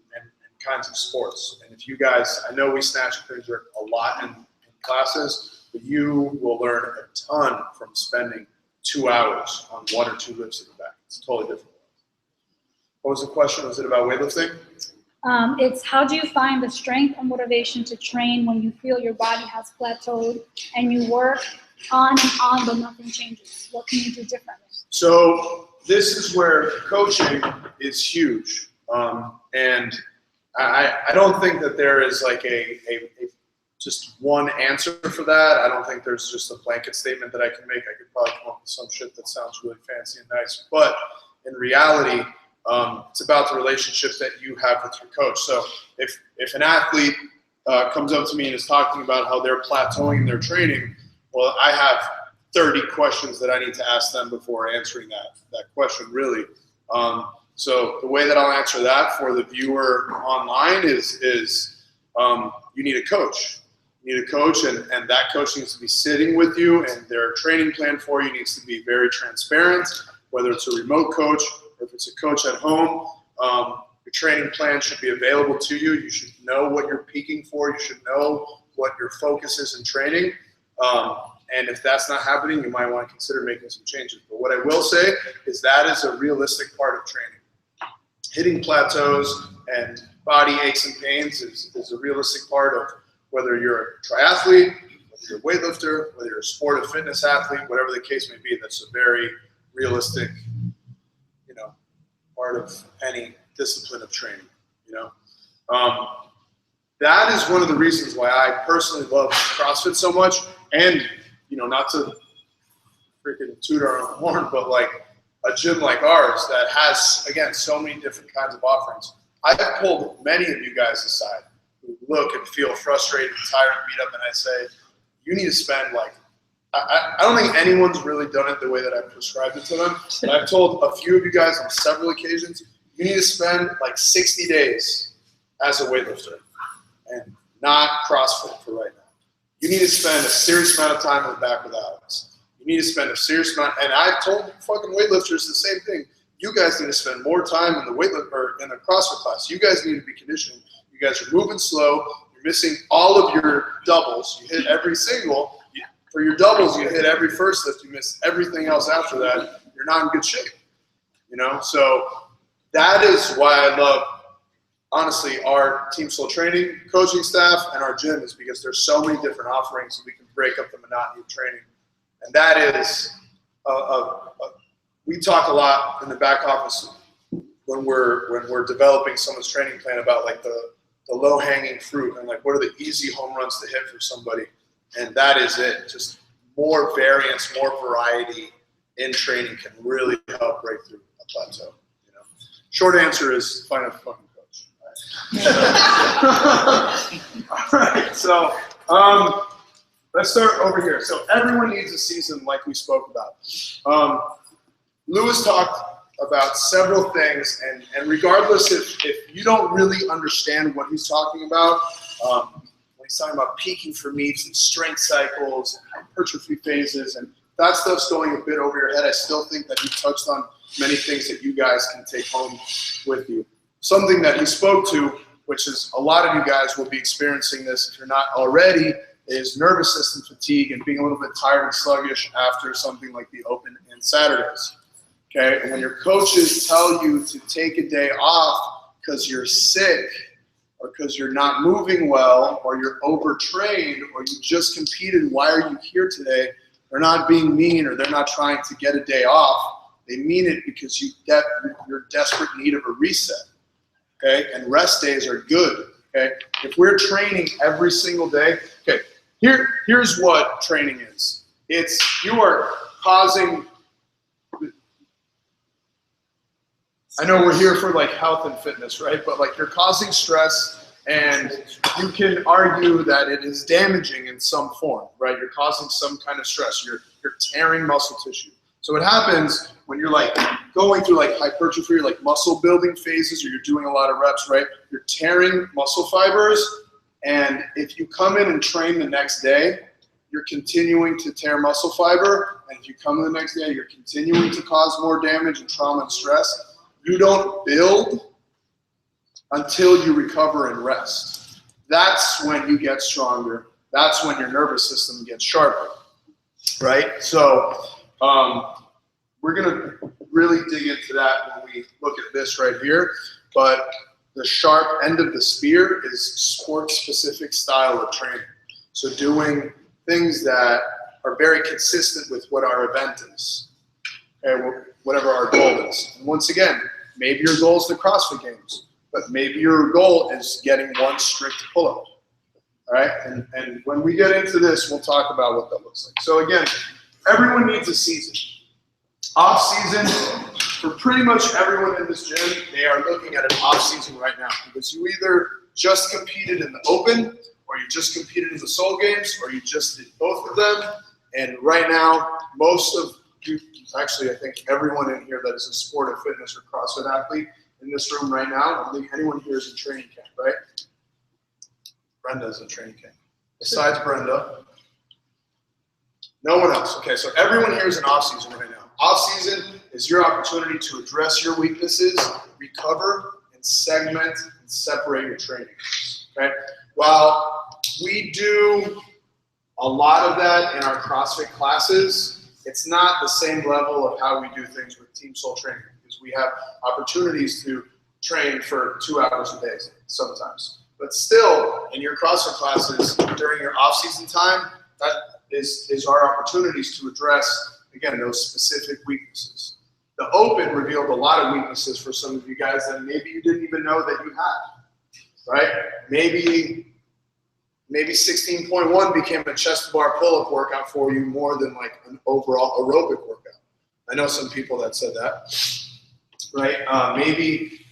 kinds of sports. And if you guys, I know we snatch things a lot in classes, but you will learn a ton from spending 2 hours on 1 or 2 lifts in the back. It's totally different. What was the question? Was it about weightlifting? It's how do you find the strength and motivation to train when you feel your body has plateaued and you work on and on but nothing changes? What can you do differently? So this is where coaching is huge. And I don't think that there is like a just one answer for that. I don't think there's just a blanket statement that I can make. I could probably come up with some shit that sounds really fancy and nice. But in reality, it's about the relationship that you have with your coach. So if an athlete comes up to me and is talking about how they're plateauing in their training, well, I have 30 questions that I need to ask them before answering that question, really. So the way that I'll answer that for the viewer online is you need a coach. You need a coach, and that coach needs to be sitting with you, and their training plan for you needs to be very transparent, whether it's a remote coach or if it's a coach at home. Your training plan should be available to you. You should know what you're peaking for. You should know what your focus is in training. And if that's not happening, you might want to consider making some changes. But what I will say is that is a realistic part of training. Hitting plateaus and body aches and pains is a realistic part of whether you're a triathlete, whether you're a weightlifter, whether you're a sport or fitness athlete, whatever the case may be. That's a very realistic, part of any discipline of training. That is one of the reasons why I personally love CrossFit so much. And not to freaking toot our own horn, but like a gym like ours that has, again, so many different kinds of offerings. I've pulled many of you guys aside who look and feel frustrated, tired, and beat up, and I say, you need to spend like, I don't think anyone's really done it the way that I prescribed it to them, but I've told a few of you guys on several occasions, you need to spend like 60 days as a weightlifter and not CrossFit for right now. You need to spend a serious amount of time in the back with Alex. You need to spend a serious amount, and I've told fucking weightlifters the same thing. You guys need to spend more time in the in the CrossFit class. You guys need to be conditioning. You guys are moving slow. You're missing all of your doubles. You hit every single. For your doubles, you hit every first lift. You miss everything else after that. You're not in good shape. You know, so that is why I love, honestly, our Team Soul training, coaching staff, and our gym is because there's so many different offerings and we can break up the monotony of training. And that is, we talk a lot in the back office when we're developing someone's training plan about like the low-hanging fruit and like what are the easy home runs to hit for somebody. And that is it. Just more variance, more variety in training can really help break through a plateau. You know, short answer is find a fucking coach. All right. So let's start over here. So everyone needs a season, like we spoke about. Lewis talked about several things, and regardless if you don't really understand what he's talking about. He's talking about peaking for meets and strength cycles and hypertrophy phases, and that stuff's going a bit over your head. I still think that he touched on many things that you guys can take home with you. Something that he spoke to, which is a lot of you guys will be experiencing this if you're not already, is nervous system fatigue and being a little bit tired and sluggish after something like the Open and Saturdays. Okay, and when your coaches tell you to take a day off because you're sick, or because you're not moving well, or you're overtrained, or you just competed, why are you here today? They're not being mean, or they're not trying to get a day off. They mean it because you're in desperate need of a reset, okay? And rest days are good, okay? If we're training every single day, okay, here's what training is. You are causing, I know we're here for like health and fitness, right? But like you're causing stress, and you can argue that it is damaging in some form, right? You're causing some kind of stress. You're tearing muscle tissue. So what happens when you're like going through like hypertrophy or like muscle building phases, or you're doing a lot of reps, right? You're tearing muscle fibers, and if you come in and train the next day, you're continuing to tear muscle fiber, and if you come in the next day, you're continuing to cause more damage and trauma and stress. You don't build until you recover and rest. That's when you get stronger. That's when your nervous system gets sharper, right? So we're gonna really dig into that when we look at this right here. But the sharp end of the spear is sport-specific style of training. So doing things that are very consistent with what our event is, okay, whatever our goal is. And once again, maybe your goal is the CrossFit Games, but maybe your goal is getting one strict pull-up, all right? And when we get into this, we'll talk about what that looks like. So again, everyone needs a season. Off-season, for pretty much everyone in this gym, they are looking at an off-season right now because you either just competed in the Open, or you just competed in the Soul Games, or you just did both of them. And right now, most of you, actually, I think everyone in here that is a sport or fitness or CrossFit athlete in this room right now, I don't think anyone here is in training camp, right? Brenda's in training camp. Besides Brenda, no one else. Okay, so everyone here is in off-season right now. Off-season is your opportunity to address your weaknesses, recover, and segment and separate your training, okay? While we do a lot of that in our CrossFit classes, it's not the same level of how we do things with Team Soul training, because we have opportunities to train for 2 hours a day sometimes. But still, in your CrossFit classes, during your off-season time, that is our opportunities to address, again, those specific weaknesses. The Open revealed a lot of weaknesses for some of you guys that maybe you didn't even know that you had, right? Maybe 16.1 became a chest to bar pull-up workout for you more than like an overall aerobic workout. I know some people that said that, right? Maybe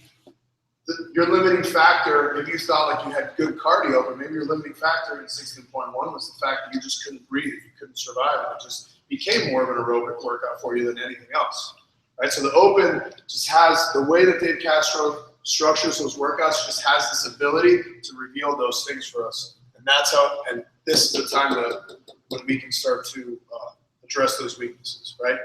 your limiting factor, maybe you thought like you had good cardio, but maybe your limiting factor in 16.1 was the fact that you just couldn't breathe, you couldn't survive, and it just became more of an aerobic workout for you than anything else, right? So the open just has, the way that Dave Castro structures those workouts just has this ability to reveal those things for us. And that's how, and this is the time when we can start to address those weaknesses, right?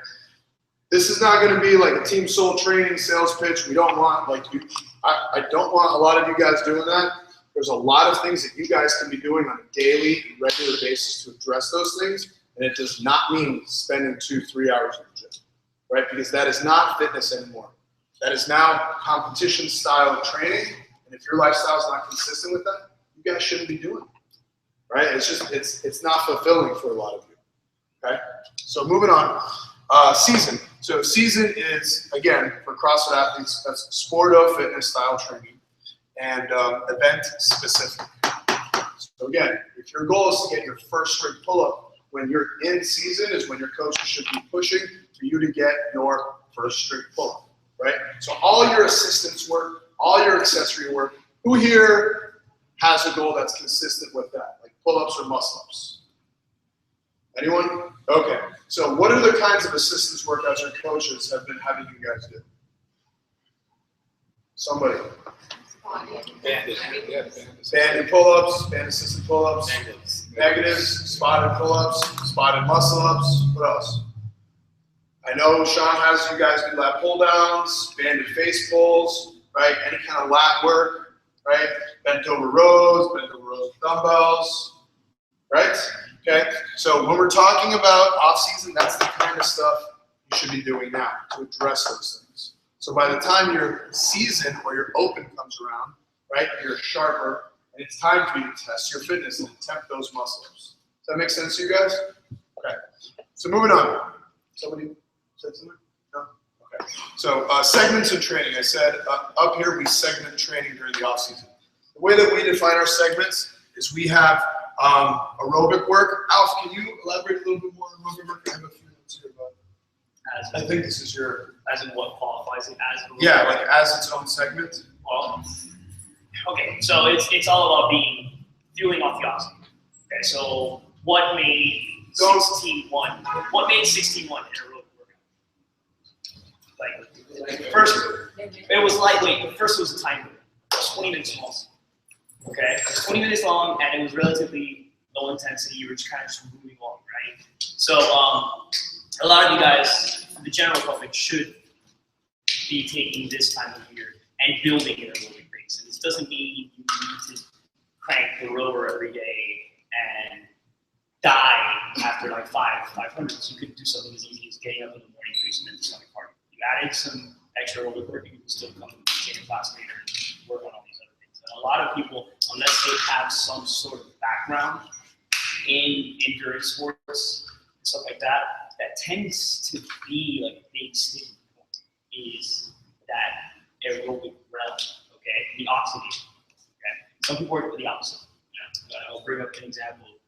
This is not going to be like a team soul training sales pitch. We don't want like you. I don't want a lot of you guys doing that. There's a lot of things that you guys can be doing on a daily, regular basis to address those things, and it does not mean spending 2-3 hours in the gym, right? Because that is not fitness anymore. That is now competition style training, and if your lifestyle is not consistent with that, you guys shouldn't be doing it, right? It's just it's not fulfilling for a lot of you. Okay, so moving on. Season. So season is, again, for CrossFit athletes, that's sport of fitness style training and event specific. So again, if your goal is to get your first straight pull-up, when you're in season is when your coach should be pushing for you to get your first straight pull-up, right? So all your assistance work, all your accessory work, who here has a goal that's consistent with that, like pull-ups or muscle-ups? Anyone? Okay. So what are the kinds of assistance workouts your coaches have been having you guys do? Somebody. Banded pull-ups, band assisted pull-ups, negatives, spotted pull-ups, spotted muscle-ups. What else? I know Sean has you guys do lat pull-downs, banded face pulls, right? Any kind of lat work, right? Bent over rows with dumbbells, right? Okay, so when we're talking about off-season, that's the kind of stuff you should be doing now to address those things. So by the time your season or your open comes around, right, you're sharper, and it's time for you to test your fitness and attempt those muscle-ups. Does that make sense to you guys? Okay, so moving on. Somebody said something? No? Okay. So segments and training. I said up here we segment training during the off-season. The way that we define our segments is we have aerobic work. Alf, can you elaborate a little bit more on aerobic work? I have a few minutes here, but I think this is your... As in what qualifies it as? Yeah, like as its own segment. Well, okay, so it's all about fueling off the oxygen. Okay, so what made 16-1? What made 16-1 an aerobic workout? Like first, it was lightweight. But first, it was a time limit. It was 20 minutes long. Okay, 20 minutes long, and it was relatively low intensity. You were just kind of moving along, right? So a lot of you guys, the general public, should be taking this time of year and building an aerobic base. And this doesn't mean you need to crank the rower every day and die after like 500s. You could do something as easy as getting up in the morning and doing some interstellar cardio. You added some extra aerobic work, you can still come and take a class later and work on all these other things. And a lot of people, unless they have some sort of background in endurance sports and stuff like that, that tends to be like a big sticking point is that aerobic realm, okay, the oxidation, okay? Some people work with the opposite, you know? I'll bring up an example of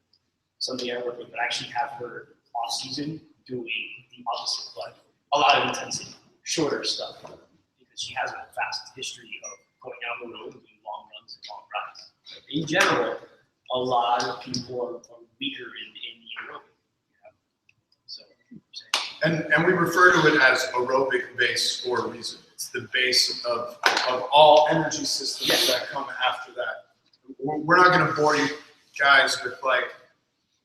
somebody I work with that actually have her off season doing the opposite, but a lot of intensity, shorter stuff, because she has a fast history of going down the road and doing long runs and long rides. In general, a lot of people are weaker in the aerobic. So, and we refer to it as aerobic base for a reason. It's the base of all energy systems that come after that. We're not going to bore you guys with like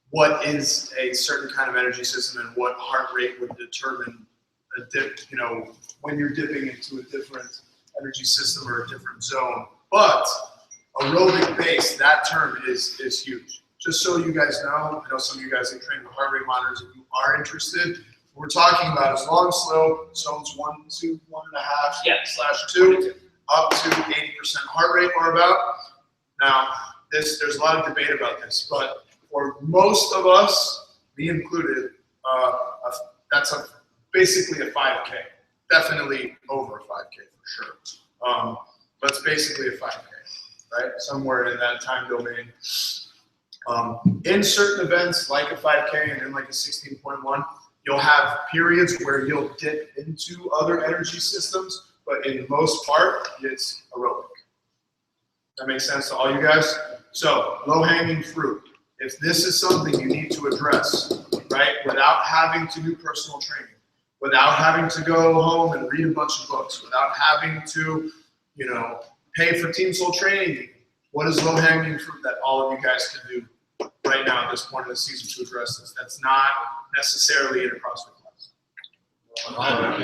what is a certain kind of energy system and what heart rate would determine a dip, you know, when you're dipping into a different energy system or a different zone. But aerobic base, that term is huge. Just so you guys know, I know some of you guys have trained with heart rate monitors. If you are interested, we're talking about is long, slow, zones 1 to 1.5 / 2, up to 80% heart rate or about. Now, there's a lot of debate about this, but for most of us, me included, that's basically a 5K. Definitely over a 5K for sure. But it's basically a 5K, right? Somewhere in that time domain. In certain events, like a 5K and in like a 16.1, you'll have periods where you'll dip into other energy systems, but in most part, it's aerobic, That makes sense to all you guys? So, low-hanging fruit. If this is something you need to address, right, without having to do personal training, without having to go home and read a bunch of books, without having to, you know, pay for team soul training, what is low-hanging fruit that all of you guys can do right now at this point in the season to address this? That's not necessarily in a CrossFit class. Run.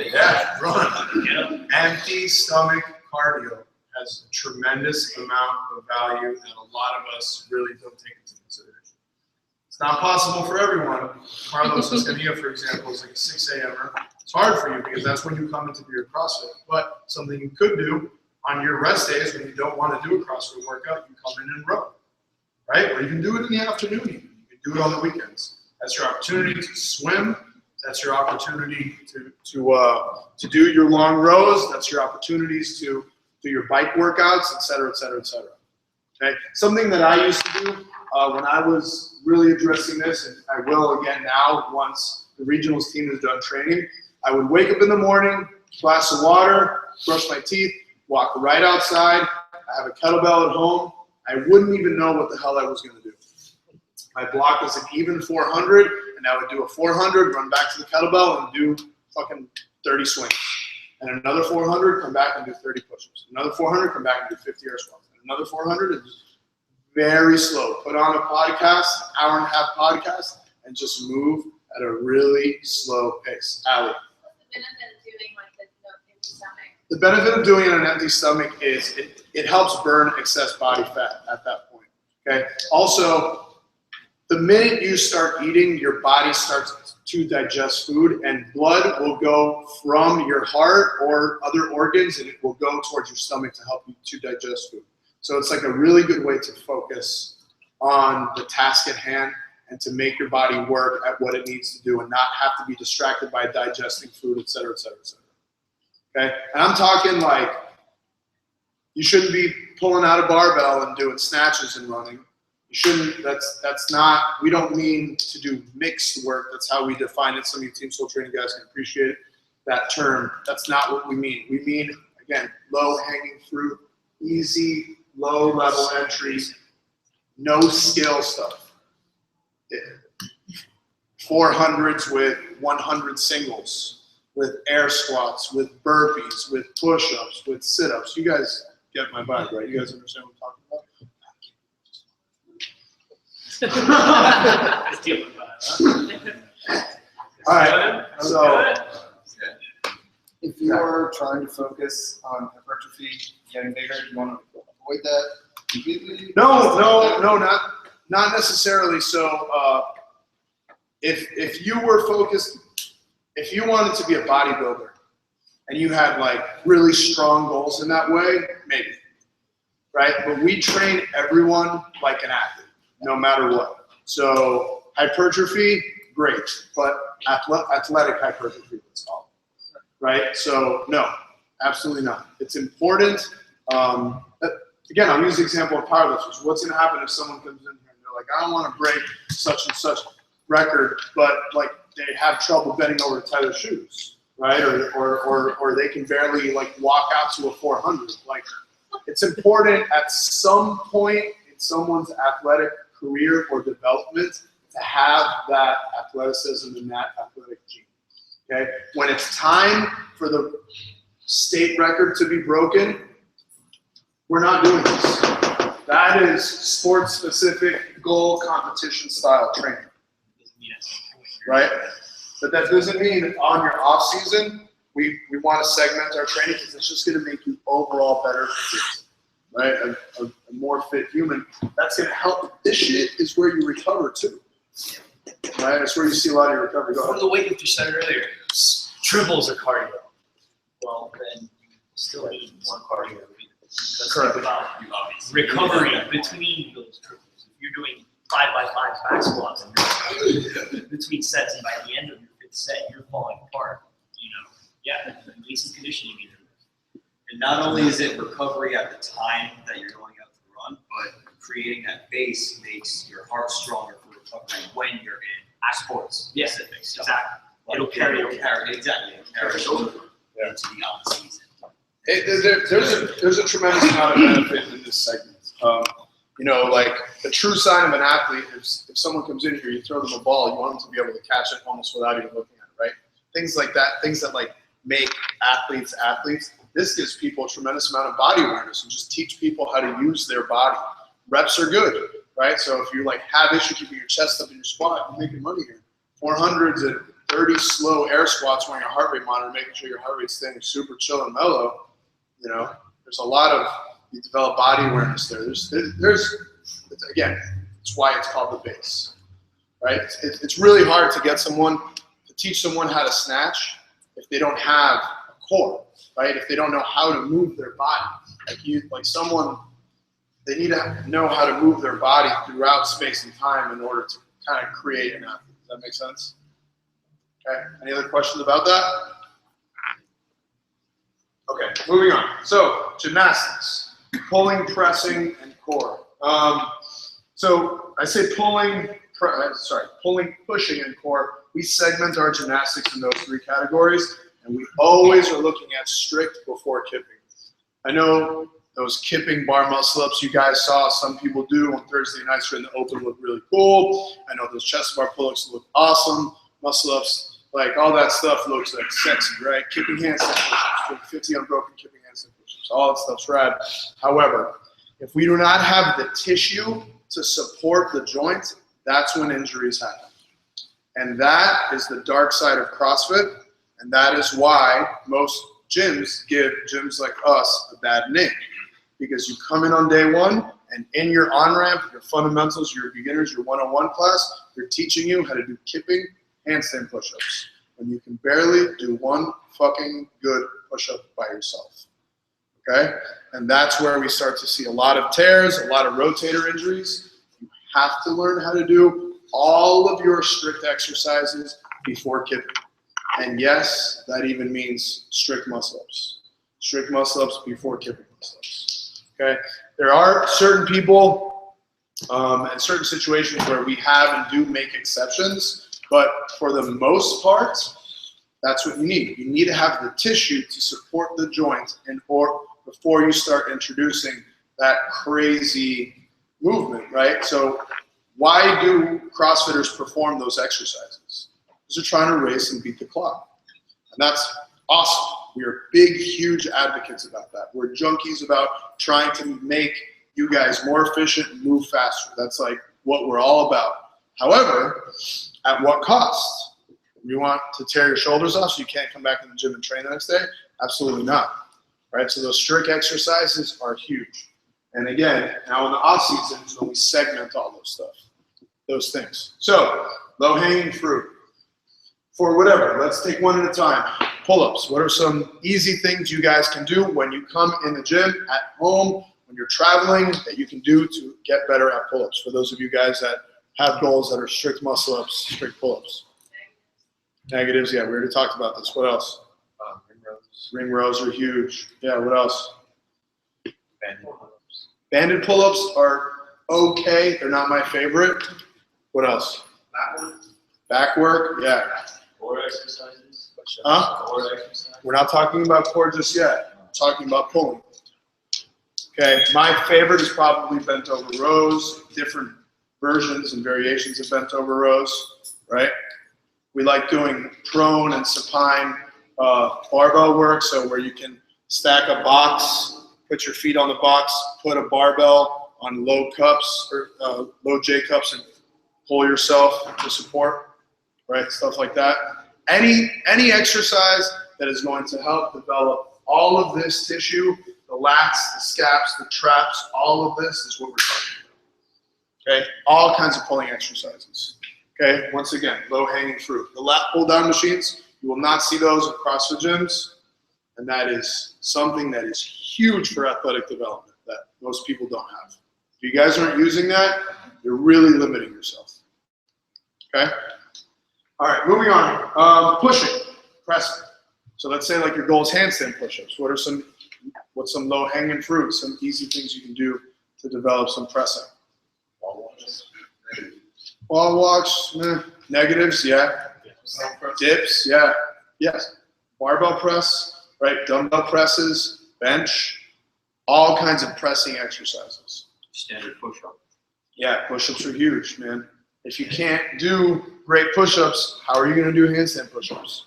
Yeah, run. Empty stomach cardio has a tremendous amount of value, and a lot of us really don't take it into consideration. It's not possible for everyone. Carlos Escanilla, for example, is like a 6 a.m.er. It's hard for you because that's when you come into your CrossFit. But something you could do on your rest days when you don't want to do a CrossFit workout, you come in and row, right? Or you can do it in the afternoon even. You can do it on the weekends. That's your opportunity to swim. That's your opportunity to do your long rows. That's your opportunities to do your bike workouts, et cetera, et cetera, et cetera. Okay? Something that I used to do when I was really addressing this, and I will again now once the regionals team is done training, I would wake up in the morning, glass of water, brush my teeth, walk right outside. I have a kettlebell at home. I wouldn't even know what the hell I was going to do. My block was an even 400, and I would do a 400, run back to the kettlebell, and do fucking 30 swings. And another 400, come back and do 30 push-ups. Another 400, come back and do 50 air squats. And another 400, and just very slow. Put on a podcast, hour and a half podcast, and just move at a really slow pace. Allie. What's the benefit of doing like this empty stomach? The benefit of doing it on an empty stomach is it helps burn excess body fat at that point. Okay. Also, the minute you start eating, your body starts to digest food, and blood will go from your heart or other organs, and it will go towards your stomach to help you to digest food. So it's like a really good way to focus on the task at hand and to make your body work at what it needs to do and not have to be distracted by digesting food, et cetera, et cetera, et cetera. Okay? And I'm talking like you shouldn't be pulling out a barbell and doing snatches and running. You shouldn't, that's not, we don't mean to do mixed work. That's how we define it. Some of you team soul training guys can appreciate that term. That's not what we mean. We mean, again, low hanging fruit, easy, low level entries, no skill stuff. 400s with 100 singles, with air squats, with burpees, with push-ups, with sit-ups. You guys get my vibe, right? You guys understand what I'm talking about? All right, so if you're trying to focus on hypertrophy, getting bigger, do you want to avoid that completely? no, not necessarily. So if you were focused, if you wanted to be a bodybuilder and you had like really strong goals in that way, maybe, right? But we train everyone like an athlete, no matter what. So hypertrophy, great, but athletic hypertrophy, let's call it, right? So no, absolutely not. It's important. Again, I'll use the example of powerlifters. What's going to happen if someone comes in here and they're like, I don't want to break such and such record, but like they have trouble bending over to tie their shoes, right? Or they can barely like walk out to a 400. Like, it's important at some point in someone's athletic career or development to have that athleticism and that athletic gene. Okay, when it's time for the state record to be broken, we're not doing this. That is sport-specific goal competition style training, right? But that doesn't mean on your off season we want to segment our training because it's just going to make you overall better fit, right? A more fit human. That's going to help. This shit is where you recover too, right? That's where you see a lot of your recovery. Go One of the weightlifters said earlier, triples are cardio. Well, then you still need more cardio. Let's Correct. think about recovery between those triples. If you're doing 5x5 back squats and between sets, and by the end of your fifth set, you're falling apart. You know, yeah, you need some conditioning in there. And not only is it recovery at the time that you're going out to run, but creating that base makes your heart stronger for recovery when you're in sports specific stuff. Exactly. Like It'll carry over. Exactly. It'll carry over into the off season. There's a tremendous amount of benefit in this segment. You know, like the true sign of an athlete is if someone comes in here, you throw them a ball, you want them to be able to catch it almost without even looking at it, right? Things like that, things that like make athletes athletes. This gives people a tremendous amount of body awareness and just teach people how to use their body. Reps are good, right? So if you like have issue keeping your chest up in your squat, you're making money here. 400s and 30 slow air squats wearing a heart rate monitor, making sure your heart rate's staying super chill and mellow. You know, there's a lot of, you develop body awareness there. There's again, it's why it's called the base, right? It's really hard to get someone, to teach someone how to snatch if they don't have a core, right? If they don't know how to move their body. Like someone, they need to know how to move their body throughout space and time in order to kind of create an athlete. Does that make sense? Okay, any other questions about that? Okay, moving on. So, gymnastics, pulling, pressing, and core. So I say pulling, pushing, and core. We segment our gymnastics in those three categories, and we always are looking at strict before kipping. I know those kipping bar muscle-ups you guys saw, some people do on Thursday nights during the open look really cool. I know those chest bar pull-ups look awesome. Muscle-ups, like all that stuff looks like sexy, right? Kipping handstand push-ups, 50 unbroken kipping handstand push-ups, all that stuff's rad. However, if we do not have the tissue to support the joint, that's when injuries happen. And that is the dark side of CrossFit, and that is why most gyms give gyms like us a bad name. Because you come in on day one, and in your on-ramp, your fundamentals, your beginners, your one-on-one class, they're teaching you how to do kipping handstand push-ups. When you can barely do one fucking good push-up by yourself. Okay? And that's where we start to see a lot of tears, a lot of rotator injuries. You have to learn how to do all of your strict exercises before kipping. And yes, that even means strict muscle-ups. Strict muscle-ups before kipping muscle-ups. Okay? There are certain people and certain situations where we have and do make exceptions, but for the most part, that's what you need. You need to have the tissue to support the joint before you start introducing that crazy movement, right? So why do CrossFitters perform those exercises? Because they're trying to race and beat the clock. And that's awesome. We are big, huge advocates about that. We're junkies about trying to make you guys more efficient and move faster. That's like what we're all about. However, at what cost? You want to tear your shoulders off so you can't come back in the gym and train the next day? Absolutely not. Right? So those strict exercises are huge. And again, now in the off season is when we segment all those things. So low-hanging fruit. For whatever, let's take one at a time. Pull-ups. What are some easy things you guys can do when you come in the gym, at home, when you're traveling, that you can do to get better at pull-ups? For those of you guys that have goals that are strict muscle-ups, strict pull-ups. Negatives, yeah, we already talked about this. What else? Ring rows. Ring rows are huge. Yeah, what else? Banded pull-ups. Banded pull-ups are okay. They're not my favorite. What else? Back work, yeah. Core exercises. Huh? Core exercises. We're not talking about core just yet. We're talking about pulling. Okay, my favorite is probably bent over rows, different versions and variations of bent over rows, right? We like doing prone and supine barbell work, so where you can stack a box, put your feet on the box, put a barbell on low cups or low J cups and pull yourself to support, right? Stuff like that. Any exercise that is going to help develop all of this tissue, the lats, the scaps, the traps, all of this is what we're talking about. Okay, all kinds of pulling exercises. Okay, once again, low-hanging fruit. The lat pull-down machines, you will not see those at CrossFit gyms, and that is something that is huge for athletic development that most people don't have. If you guys aren't using that, you're really limiting yourself. Okay? All right, moving on. Pushing, pressing. So let's say like your goal is handstand push-ups. What's some low-hanging fruit, some easy things you can do to develop some pressing? Wall walks, negatives, yeah. Dips, yeah. Yes. Barbell press, right? Dumbbell presses, bench, all kinds of pressing exercises. Standard push-up. Yeah, push-ups are huge, man. If you can't do great push-ups, how are you going to do handstand push-ups?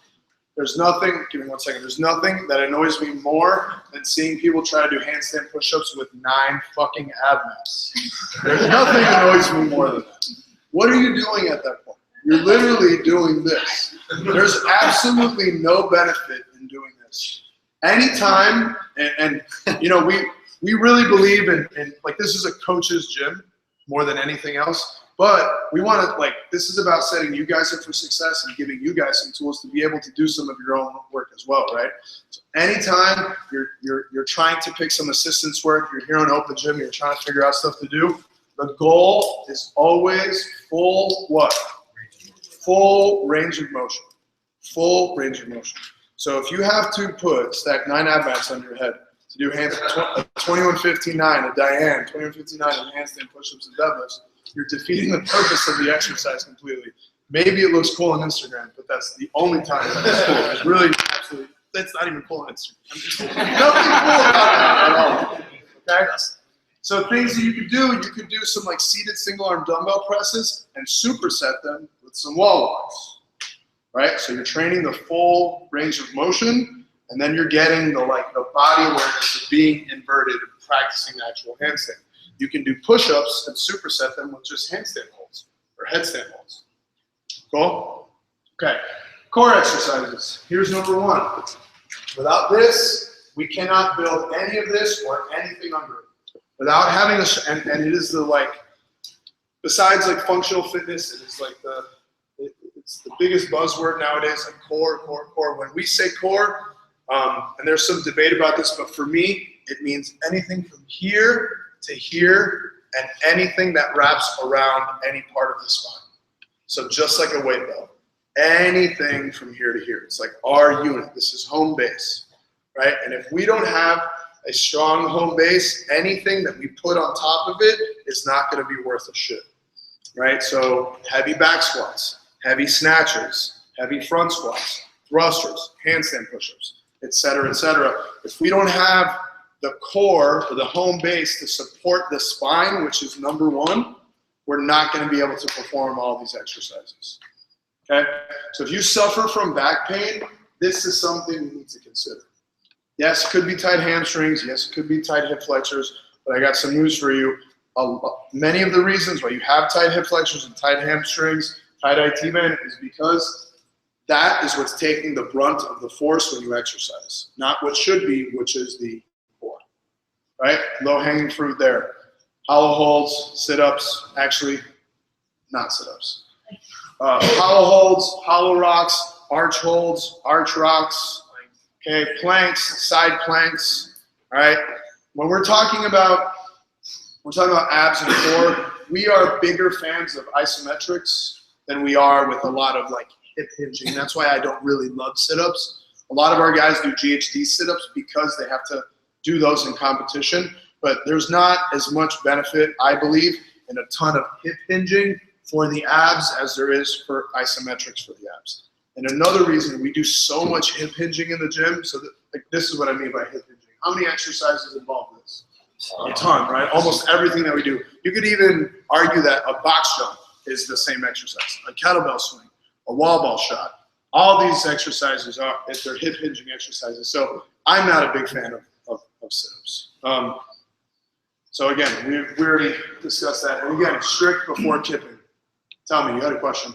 There's nothing, give me 1 second, there's nothing that annoys me more than seeing people try to do handstand push-ups with 9 fucking ab mats. There's nothing that annoys me more than that. What are you doing at that point? You're literally doing this. There's absolutely no benefit in doing this. Anytime, and you know, we really believe in like, this is a coach's gym more than anything else. But we want to, like, this is about setting you guys up for success and giving you guys some tools to be able to do some of your own work as well, right? So anytime you're trying to pick some assistance work, you're here on Open Gym, you're trying to figure out stuff to do, the goal is always full what? Full range of motion. Full range of motion. So if you have to stack 9 ab mats on your head to do 21-15-9, a Diane, 21-15-9 and handstand push-ups and deadlifts, you're defeating the purpose of the exercise completely. Maybe it looks cool on Instagram, but that's the only time it's cool. It's really absolutely, that's not even cool on Instagram. Nothing cool about that at all. Okay? So things that you could do some like seated single arm dumbbell presses and superset them with some wall walks. Right? So you're training the full range of motion, and then you're getting the body awareness of being inverted and practicing actual handstand. You can do push-ups and superset them with just handstand holds or headstand holds. Cool? Okay. Core exercises. Here's number 1. Without this, we cannot build any of this or anything under it. Without having and it is the besides like functional fitness, it is like it's the biggest buzzword nowadays, like core. When we say core, and there's some debate about this, but for me, it means anything from here to here and anything that wraps around any part of the spine. So just like a weight belt, anything from here to here. It's like our unit. This is home base, right? And if we don't have a strong home base, anything that we put on top of it is not going to be worth a shit, right? So heavy back squats, heavy snatches, heavy front squats, thrusters, handstand push-ups, et cetera, et cetera. If we don't have the core or the home base to support the spine, which is number 1, we're not going to be able to perform all these exercises. Okay? So if you suffer from back pain, this is something you need to consider. Yes, it could be tight hamstrings. Yes, it could be tight hip flexors. But I got some news for you. Many of the reasons why you have tight hip flexors and tight hamstrings, tight IT band, is because that is what's taking the brunt of the force when you exercise. Not what should be, which is the core. Right? Low-hanging fruit there. Hollow holds, sit-ups, actually, not sit-ups. Hollow holds, hollow rocks, arch holds, arch rocks, okay, planks, side planks, all right? When we're talking about abs and core, we are bigger fans of isometrics than we are with a lot of like hip hinging. That's why I don't really love sit-ups. A lot of our guys do GHD sit-ups because they have to do those in competition, but there's not as much benefit, I believe, in a ton of hip hinging for the abs as there is for isometrics for the abs. And another reason we do so much hip hinging in the gym, so that, like, this is what I mean by hip hinging. How many exercises involve this? A ton, right? Almost everything that we do. You could even argue that a box jump is the same exercise, a kettlebell swing, a wall ball shot. All these exercises they're hip hinging exercises. So I'm not a big fan of sit-ups. So again, we already discussed that. And again, strict before kipping. Tell me, you had a question.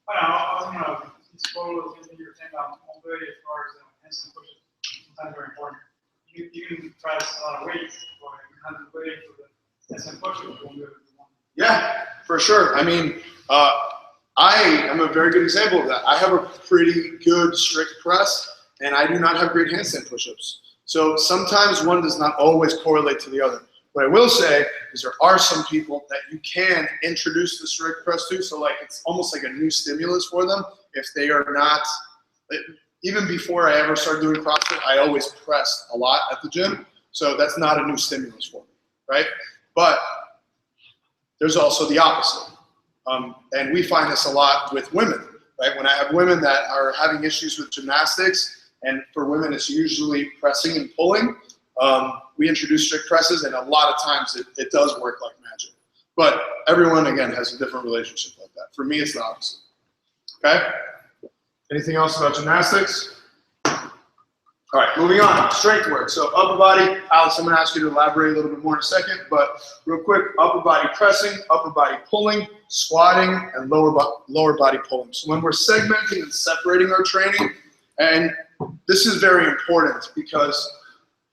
I was going to explore things that you were saying about mobility as far as handstand push-ups. Sometimes very important. You can try this a lot of weights, or you can have the weight for the handstand push-ups. Yeah, for sure. I mean, I am a very good example of that. I have a pretty good strict press, and I do not have great handstand push-ups. So sometimes one does not always correlate to the other. What I will say is there are some people that you can introduce the strict press to, so like it's almost like a new stimulus for them if they are not, even before I ever started doing CrossFit, I always pressed a lot at the gym, so that's not a new stimulus for me, right? But there's also the opposite, and we find this a lot with women, right? When I have women that are having issues with gymnastics, and for women it's usually pressing and pulling, We introduce strict presses, and a lot of times it does work like magic. But everyone, again, has a different relationship like that. For me, it's the opposite. Okay? Anything else about gymnastics? All right, moving on. Strength work. So upper body, Alex, I'm going to ask you to elaborate a little bit more in a second, but real quick, upper body pressing, upper body pulling, squatting, and lower body pulling. So when we're segmenting and separating our training, and this is very important because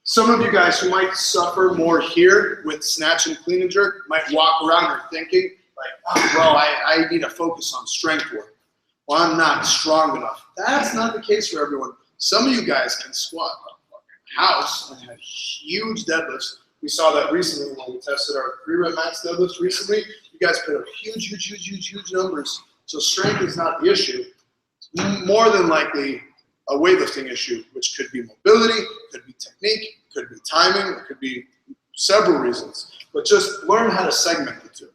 some of you guys who might suffer more here with snatch and clean and jerk might walk around here thinking, like, oh, bro, I need to focus on strength work. Well, I'm not strong enough. That's not the case for everyone. Some of you guys can squat a fucking house and have huge deadlifts. We saw that recently when we tested our 3-rep max deadlifts recently. You guys put up huge numbers. So strength is not the issue. More than likely a weightlifting issue, which could be mobility, could be technique, could be timing, it could be several reasons. But just learn how to segment the two.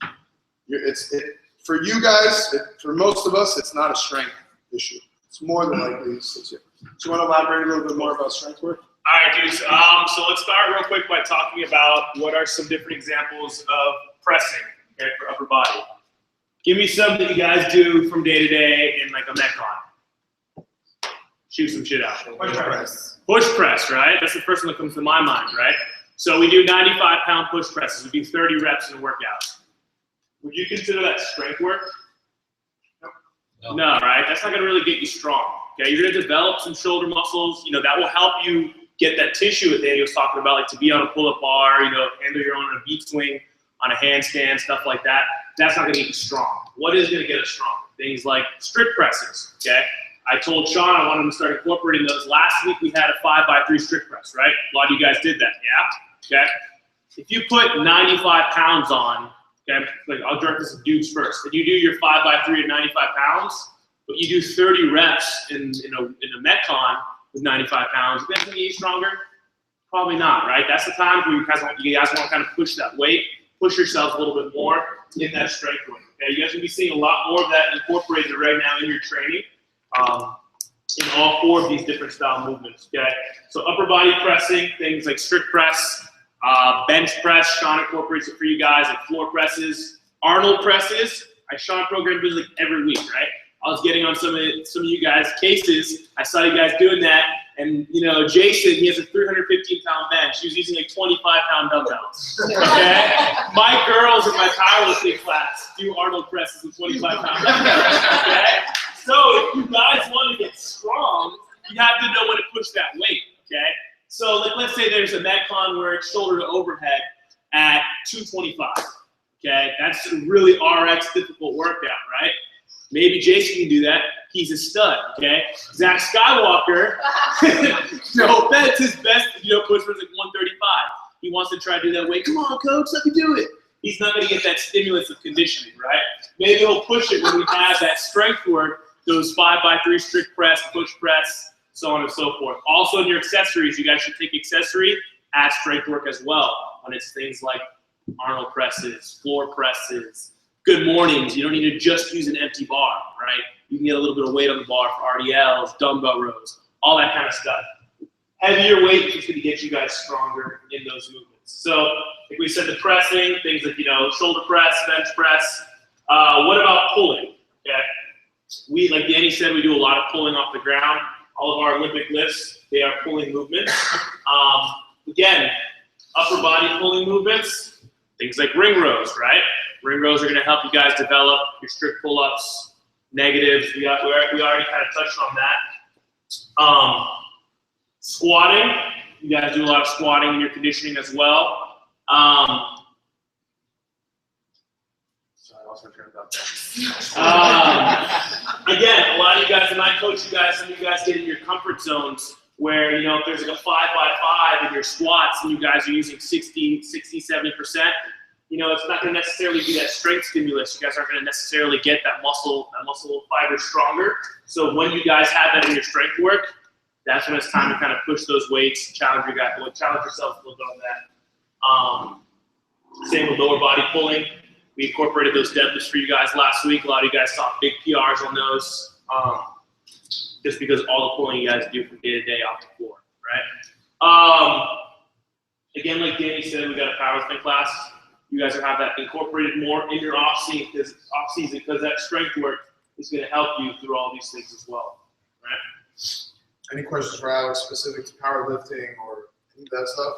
For you guys, for most of us, it's not a strength issue. It's more than likely so you want to elaborate a little bit more about strength work? All right, dudes. So let's start real quick by talking about what are some different examples of pressing, okay, for upper body. Give me some that you guys do from day to day in like a Metcon. Shoot some shit out. Push press. Push press, right? That's the first one that comes to my mind, right? So we do 95-pound push presses. We do 30 reps in a workout. Would you consider that strength work? No, right? That's not going to really get you strong. Okay, you're going to develop some shoulder muscles. You know, that will help you get that tissue that Daniel was talking about, like to be on a pull-up bar, you know, handle your own on a beach swing, on a handstand, stuff like that. That's not going to get you strong. What is going to get us strong? Things like strict presses, okay? I told Sean I wanted him to start incorporating those. Last week we had a 5x3 strict press, right? A lot of you guys did that, yeah? Okay? If you put 95 pounds on, okay, like I'll direct this to dudes first. If you do your 5x3 at 95 pounds, but you do 30 reps in a Metcon with 95 pounds, is that going to get you stronger? Probably not, right? That's the time where you guys want to kind of push that weight, push yourselves a little bit more in that strength weight. Okay, you guys will be seeing a lot more of that incorporated right now in your training in all 4 of these different style movements. Okay, so upper body pressing, things like strict press, bench press. Sean incorporates it for you guys, like floor presses, Arnold presses. Sean programmed this like every week, right? I was getting on some of you guys' cases. I saw you guys doing that, and you know, Jason, he has a 315-pound bench. He was using like 25-pound dumbbells. Okay, my girls in my powerlifting class do Arnold presses with 25-pound dumbbells. Okay, so if you guys want to get strong, you have to know when to push that weight. Okay, so like, let's say there's a Metcon where it's shoulder to overhead at 225. Okay, that's a really RX difficult workout, right? Maybe Jason can do that. He's a stud, okay? Zach Skywalker, no offense, his best, push was like 135. He wants to try to do that weight. Come on, coach, let me do it. He's not going to get that stimulus of conditioning, right? Maybe he'll push it when we have that strength work, those 5x3 strict press, push press, so on and so forth. Also in your accessories, you guys should take accessory, add strength work as well. When it's things like Arnold presses, floor presses, good mornings. You don't need to just use an empty bar, right? You can get a little bit of weight on the bar for RDLs, dumbbell rows, all that kind of stuff. Heavier weight is going to get you guys stronger in those movements. So, like we said, the pressing, things like, shoulder press, bench press. What about pulling? Okay. We, like Danny said, we do a lot of pulling off the ground. All of our Olympic lifts, they are pulling movements. Again, upper body pulling movements, things like ring rows, right? Ring rows are going to help you guys develop your strict pull-ups, negatives. We already kind of touched on that. Squatting, you guys do a lot of squatting in your conditioning as well. Sorry, I lost my train of thought. Again, a lot of you guys, and I coach you guys, some of you guys get in your comfort zones where, if there's like a 5x5 in your squats and you guys are using 60, 70%, it's not going to necessarily be that strength stimulus. You guys aren't going to necessarily get that muscle fiber stronger. So when you guys have that in your strength work, that's when it's time to kind of push those weights, challenge yourself a little bit on that. Same with lower body pulling. We incorporated those deadlifts for you guys last week. A lot of you guys saw big PRs on those, just because all the pulling you guys do from day to day off the floor, right? Again, like Danny said, we got a powerlifting class. You guys will have that incorporated more in your off season because that strength work is going to help you through all these things as well, right? Any questions for Alex specific to powerlifting or any of that stuff?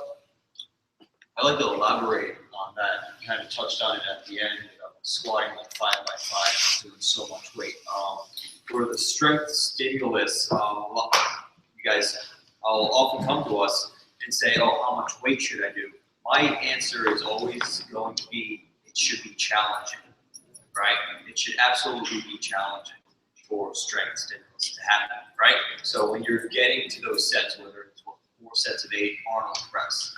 I'd like to elaborate on that. You kind of touched on it at the end, squatting like 5x5, doing so much weight. For the strength stimulus, you guys will often come to us and say, oh, how much weight should I do? My answer is always going to be, it should be challenging, right? It should absolutely be challenging for strength stimulus to happen, right? So when you're getting to those sets, whether it's 4 sets of 8 Arnold press,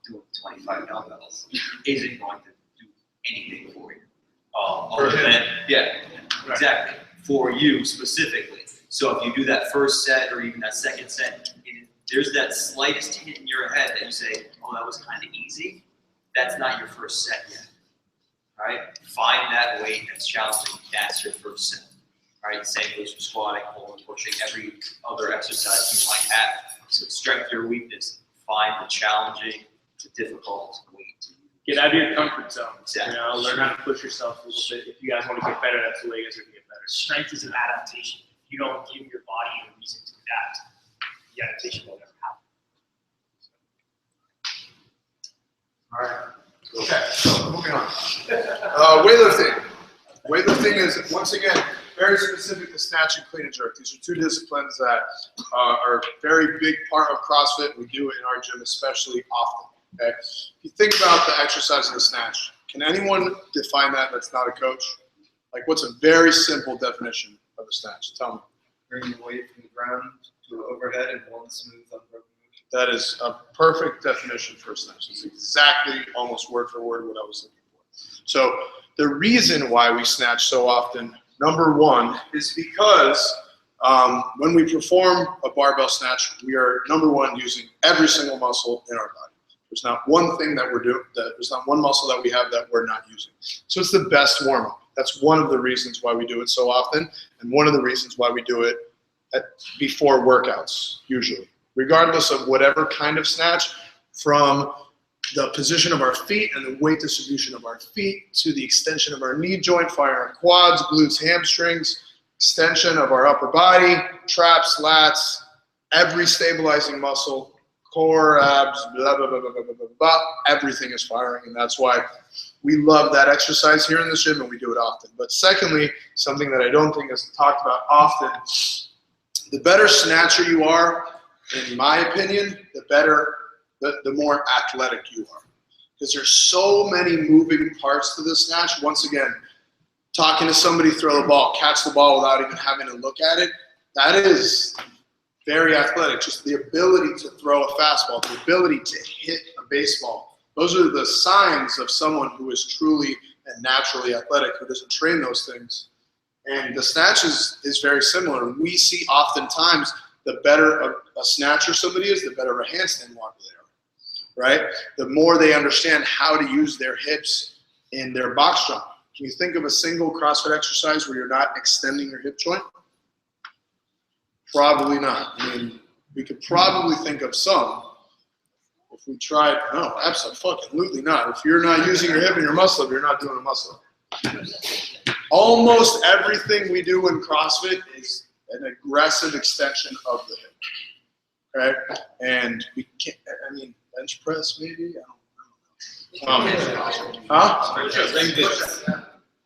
doing 25 dumbbells, isn't going to do anything for you. Other than, yeah, exactly, for you specifically. So if you do that first set or even that second set, there's that slightest hint in your head that you say, oh, that was kind of easy. That's not your first set yet, right? Find that weight that's challenging. That's your first set, right? Same goes for squatting, pulling, pushing, every other exercise you might have. So strength or weakness, find the challenging, the difficult weight. Get out of your comfort zone. Exactly. You know, learn how to push yourself a little bit. If you guys want to get better, that's the way you guys are going to get better. Strength is an adaptation. If you don't give your body a reason to adapt, the adaptation will never happen. All right. Okay, so moving on. Weightlifting. Weightlifting is, once again, very specific to snatch and clean and jerk. These are 2 disciplines that are a very big part of CrossFit. We do it in our gym especially often. Okay? If you think about the exercise of the snatch, can anyone define that that's not a coach? Like, what's a very simple definition of a snatch? Tell me. Bring the weight from the ground to overhead in one smooth, unbroken motion. That is a perfect definition for a snatch. It's exactly, almost word for word, what I was looking for. So the reason why we snatch so often, number one, is because when we perform a barbell snatch, we are, number one, using every single muscle in our body. There's not one thing that we're doing, there's not one muscle that we have that we're not using. So it's the best warm-up. That's one of the reasons why we do it so often, and one of the reasons why we do it before workouts, usually. Regardless of whatever kind of snatch, from the position of our feet and the weight distribution of our feet to the extension of our knee joint, fire our quads, glutes, hamstrings, extension of our upper body, traps, lats, every stabilizing muscle, core, abs, blah, blah, blah, blah, blah, blah, blah, everything is firing, and that's why we love that exercise here in the gym and we do it often. But secondly, something that I don't think is talked about often, the better snatcher you are, in my opinion, the more athletic you are. Because there's so many moving parts to the snatch. Once again, talking to somebody, throw the ball, catch the ball without even having to look at it, that is very athletic. Just the ability to throw a fastball, the ability to hit a baseball. Those are the signs of someone who is truly and naturally athletic, who doesn't train those things. And the snatch is very similar. We see oftentimes the better a snatcher somebody is, the better a handstand walker they are, right? The more they understand how to use their hips in their box jump. Can you think of a single CrossFit exercise where you're not extending your hip joint? Probably not. I mean, we could probably think of some. If we tried, no, absolutely not. If you're not using your hip and your muscle up, you're not doing a muscle up. Almost everything we do in CrossFit is an aggressive extension of the hip, right? And we can't, I mean, bench press maybe?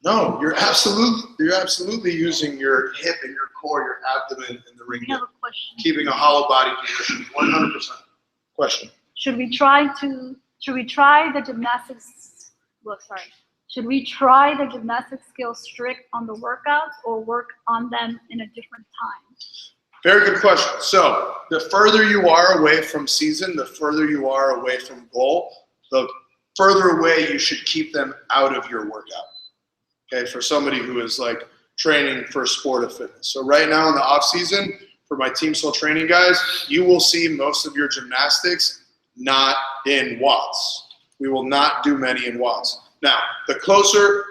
No, you're absolutely using your hip and your core, your abdomen in the ring, I have a question. keeping a hollow body position, 100%. Question. Should we try the gymnastics? Well, sorry. Should we try the gymnastics skills strict on the workouts or work on them in a different time? Very good question. So the further you are away from season, the further you are away from goal, the further away you should keep them out of your workout. Okay, for somebody who is like training for sport of fitness. So right now in the off season, for my team soul training guys, you will see most of your gymnastics not in watts. We will not do many in watts. Now, the closer,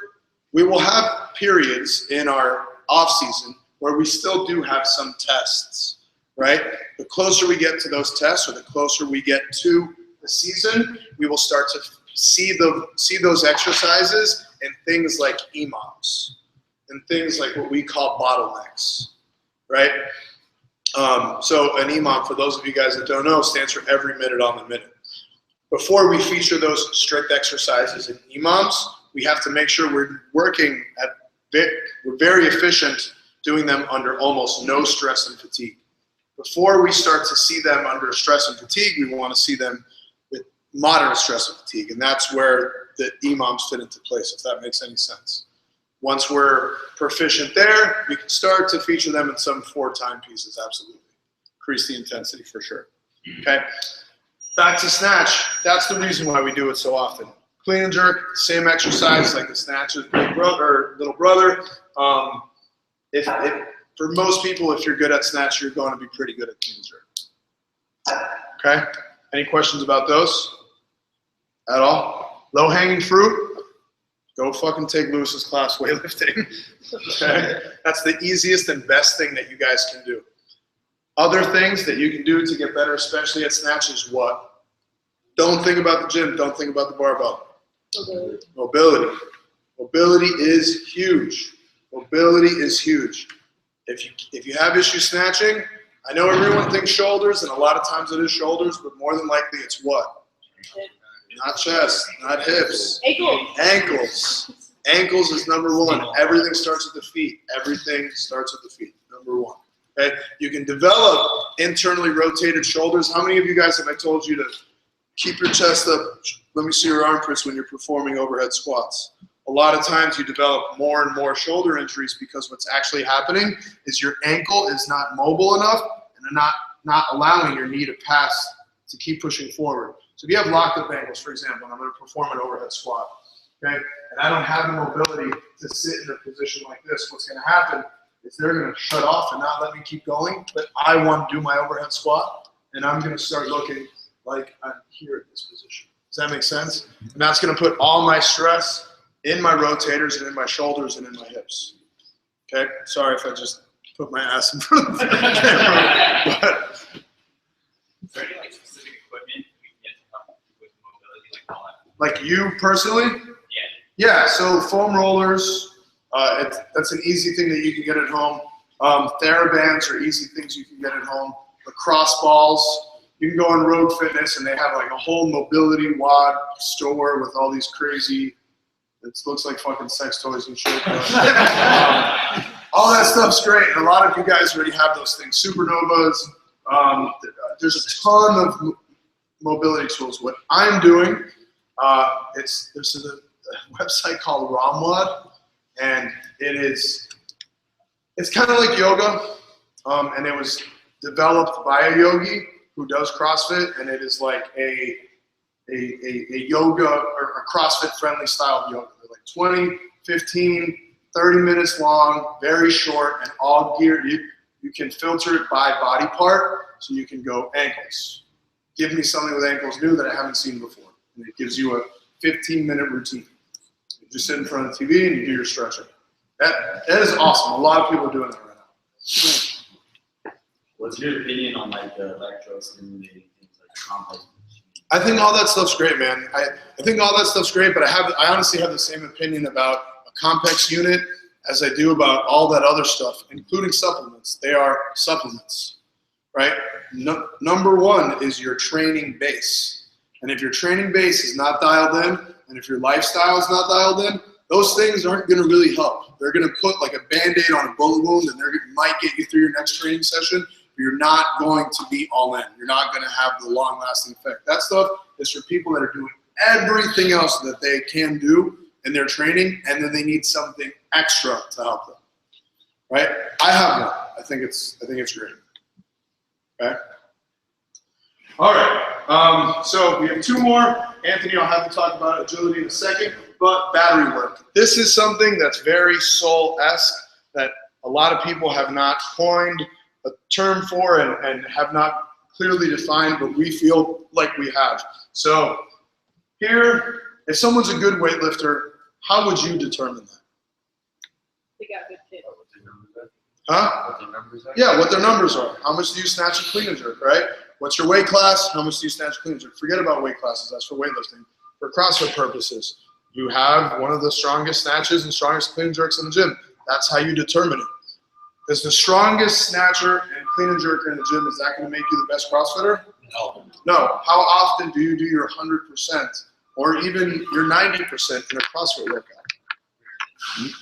we will have periods in our off season where we still do have some tests, right? The closer we get to those tests, or the closer we get to the season, we will start to see those exercises in things like EMOMs and things like what we call bottlenecks, right? So an EMOM, for those of you guys that don't know, stands for every minute on the minute. Before we feature those strict exercises in EMOMs, we have to make sure we're working we're very efficient doing them under almost no stress and fatigue. Before we start to see them under stress and fatigue, we want to see them with moderate stress and fatigue, and that's where the EMOMs fit into place, if that makes any sense. Once we're proficient there, we can start to feature them in some 4 timepieces, absolutely. Increase the intensity for sure, okay? Back to snatch, that's the reason why we do it so often. Clean and jerk, same exercise like the snatch's big brother, little brother. For most people, if you're good at snatch, you're going to be pretty good at clean and jerk. Okay? Any questions about those at all? Low-hanging fruit, go fucking take Lewis's class weightlifting. Okay? That's the easiest and best thing that you guys can do. Other things that you can do to get better, especially at snatch, is what? Don't think about the gym. Don't think about the barbell. Mobility. Mobility is huge. Mobility is huge. If you have issues snatching, I know everyone thinks shoulders, and a lot of times it is shoulders, but more than likely it's what? Not chest, not hips. Ankles. Ankles is number 1. Everything starts at the feet. Everything starts at the feet. Number 1. Okay? You can develop internally rotated shoulders. How many of you guys have I told you to keep your chest up? Let me see your armpits when you're performing overhead squats. A lot of times you develop more and more shoulder injuries because what's actually happening is your ankle is not mobile enough and not allowing your knee to pass to keep pushing forward. So if you have locked up ankles, for example, and I'm going to perform an overhead squat, okay, and I don't have the mobility to sit in a position like this, what's going to happen is they're going to shut off and not let me keep going, but I want to do my overhead squat, and I'm going to start looking like I'm here at this position. Does that make sense? And that's going to put all my stress in my rotators and in my shoulders and in my hips. Okay? Sorry if I just put my ass in front of the camera. But Is there any like specific equipment we can get to help with mobility, like all that? like you personally? Yeah. Yeah, so foam rollers, that's an easy thing that you can get at home. TheraBands are easy things you can get at home. Lacrosse balls. You can go on Road Fitness and they have like a whole mobility wad store with all these crazy, it looks like fucking sex toys and shit. All that stuff's great. And a lot of you guys already have those things. Supernovas. There's a ton of mobility tools. What I'm doing, there's a website called ROMWAD, and it's kind of like yoga, and it was developed by a yogi who does CrossFit, and it is like a yoga or a CrossFit friendly style of yoga. They're like 20, 15, 30 minutes long, very short, and all geared. You can filter it by body part, so you can go ankles. Give me something with ankles new that I haven't seen before. And it gives you a 15-minute routine. You just sit in front of the TV and you do your stretching. That is awesome. A lot of people are doing that right now. What's your opinion on like the electro-stimulating things like complex? I think all that stuff's great, man. I think all that stuff's great, but I honestly have the same opinion about a Compex unit as I do about all that other stuff, including supplements. They are supplements, right? Number 1 is your training base. And if your training base is not dialed in, and if your lifestyle is not dialed in, those things aren't going to really help. They're going to put like a Band-Aid on a bullet wound, and might get you through your next training session, but you're not going to be all in. You're not going to have the long-lasting effect. That stuff is for people that are doing everything else that they can do in their training, and then they need something extra to help them, right? I have one. I think it's great. Okay. All right. So we have 2 more. Anthony, I'll have to talk about agility in a second, but battery work. This is something that's very soul-esque that a lot of people have not coined a term for and have not clearly defined, but we feel like we have. So here, if someone's a good weightlifter, how would you determine that? They got good kids. Huh? What the numbers are? Yeah, what their numbers are. How much do you snatch and clean and jerk, right? What's your weight class? How much do you snatch, clean, and jerk? Forget about weight classes. That's for weightlifting. For CrossFit purposes, you have one of the strongest snatches and strongest clean and jerks in the gym. That's how you determine it. Is the strongest snatcher and clean and jerker in the gym, is that going to make you the best CrossFitter? No. No. How often do you do your 100% or even your 90% in a CrossFit workout?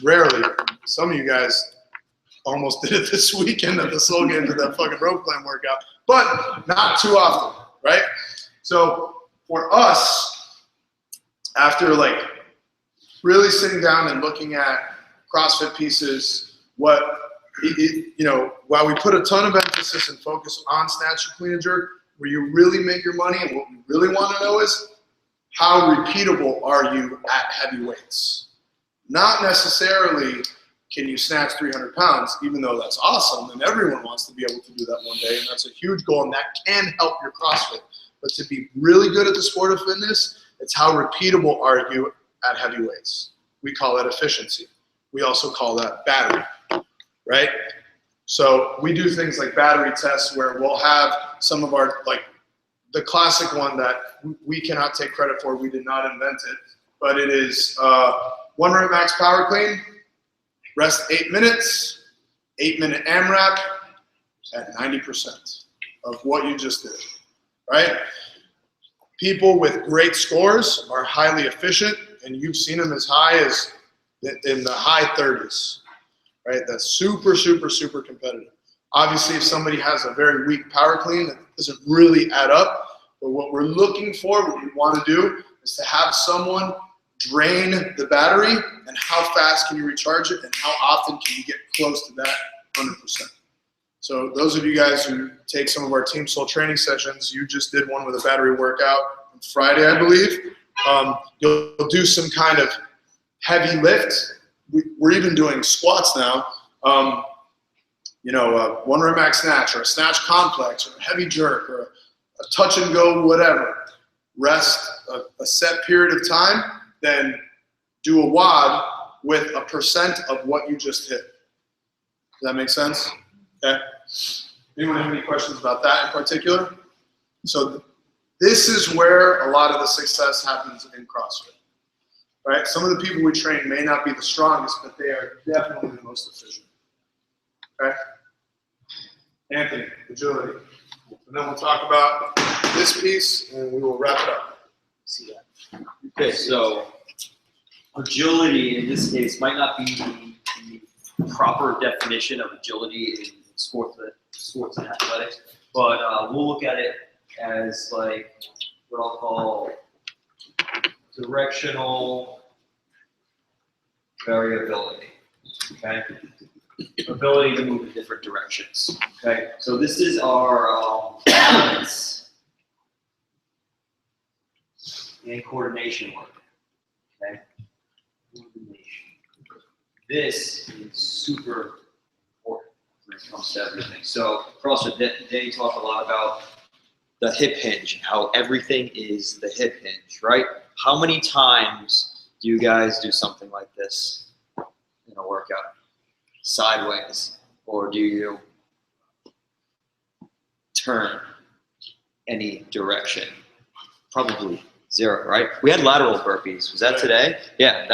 Rarely. Some of you guys almost did it this weekend at the Soul Games with that fucking rope climb workout, but not too often, right? So for us, after like really sitting down and looking at CrossFit pieces, while we put a ton of emphasis and focus on snatch and clean and jerk, where you really make your money, and what we really want to know is how repeatable are you at heavy weights? Not necessarily can you snatch 300 pounds, even though that's awesome, and everyone wants to be able to do that one day, and that's a huge goal, and that can help your CrossFit. But to be really good at the sport of fitness, it's how repeatable are you at heavy weights. We call that efficiency. We also call that battery, right? So we do things like battery tests where we'll have some of our, like the classic one that we cannot take credit for, we did not invent it, but it is 1 rep max power clean, rest 8 minutes, 8-minute AMRAP at 90% of what you just did, right? People with great scores are highly efficient, and you've seen them as high as in the high 30s, right? That's super, super, super competitive. Obviously, if somebody has a very weak power clean, that doesn't really add up. But what we're looking for, what we want to do, is to have someone drain the battery, and how fast can you recharge it, and how often can you get close to that 100%. So those of you guys who take some of our Team Soul training sessions, you just did one with a battery workout on Friday, I believe. You'll do some kind of heavy lift. We're even doing squats now. 1 rep max snatch, or a snatch complex, or a heavy jerk, or a touch and go, whatever. Rest a set period of time, then do a WOD with a % of what you just hit. Does that make sense? Okay. Anyone have any questions about that in particular? So this is where a lot of the success happens in CrossFit, right? Some of the people we train may not be the strongest, but they are definitely the most efficient, okay? Anthony, agility. And then we'll talk about this piece, and we will wrap it up. See that? Okay, so agility in this case might not be the proper definition of agility in sports and athletics, but we'll look at it as like what I'll call directional variability. Okay, ability to move in different directions. Okay, so this is our balance and coordination work. Okay, coordination. This is super important when it comes to everything. So CrossFit, Danny talked a lot about the hip hinge, how everything is the hip hinge, right? How many times do you guys do something like this in a workout? Sideways, or do you turn any direction? Probably 0, right? We had lateral burpees. Was that today? Yeah,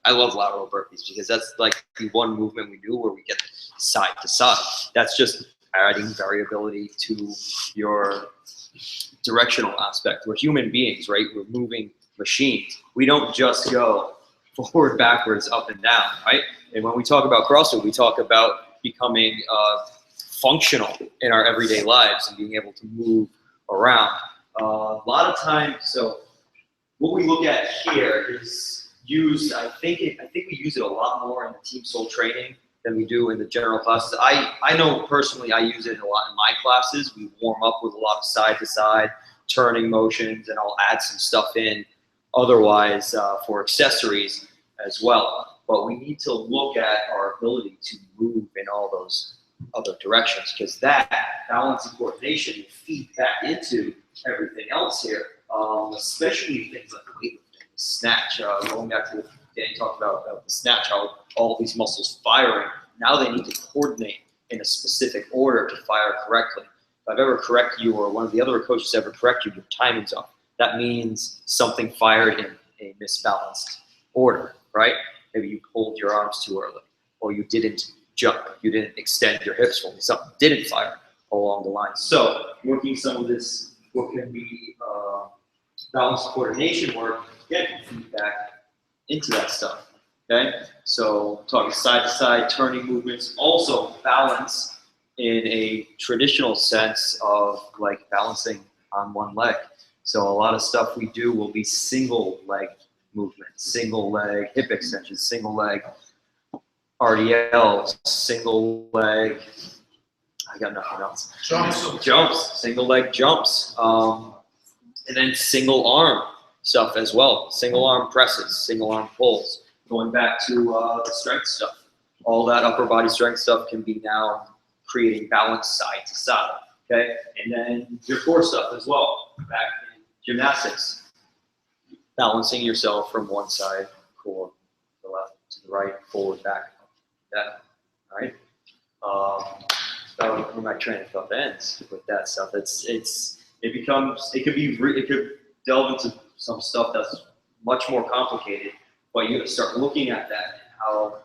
I love lateral burpees because that's like the one movement we do where we get side to side. That's just adding variability to your directional aspect. We're human beings, right? We're moving machines. We don't just go forward, backwards, up and down, right? And when we talk about CrossFit, we talk about becoming functional in our everyday lives and being able to move around. A lot of times, so what we look at here is used, I think we use it a lot more in the Team Soul training than we do in the general classes. I know personally I use it a lot in my classes. We warm up with a lot of side-to-side turning motions, and I'll add some stuff in otherwise for accessories as well. But we need to look at our ability to move in all those other directions, because that balance and coordination will feed back into everything else here, especially things like weightlifting, snatch. Going back to what Danny talked about the snatch, how all these muscles firing. Now they need to coordinate in a specific order to fire correctly. I've ever corrected you or one of the other coaches ever corrected you, your timing's off. That means something fired in a misbalanced order, right? Maybe you pulled your arms too early, or you didn't jump, you didn't extend your hips fully, something didn't fire along the line. So working some of this, what can be balanced coordination work, again, feedback into that stuff, okay? So talking side to side, turning movements, also balance in a traditional sense of like balancing on one leg. So a lot of stuff we do will be single leg movements, single leg hip extensions, single leg RDLs, single leg, I got nothing else. Jumps, single leg jumps. And then single arm stuff as well. Single arm presses, single arm pulls. Going back to the strength stuff. All that upper body strength stuff can be now creating balance side to side, okay? And then your core stuff as well. Back in gymnastics, balancing yourself from one side, core, to the left, to the right, forward, back, down, right? So where my train of thought ends with that stuff. It could delve into some stuff that's much more complicated, but you have to start looking at that and how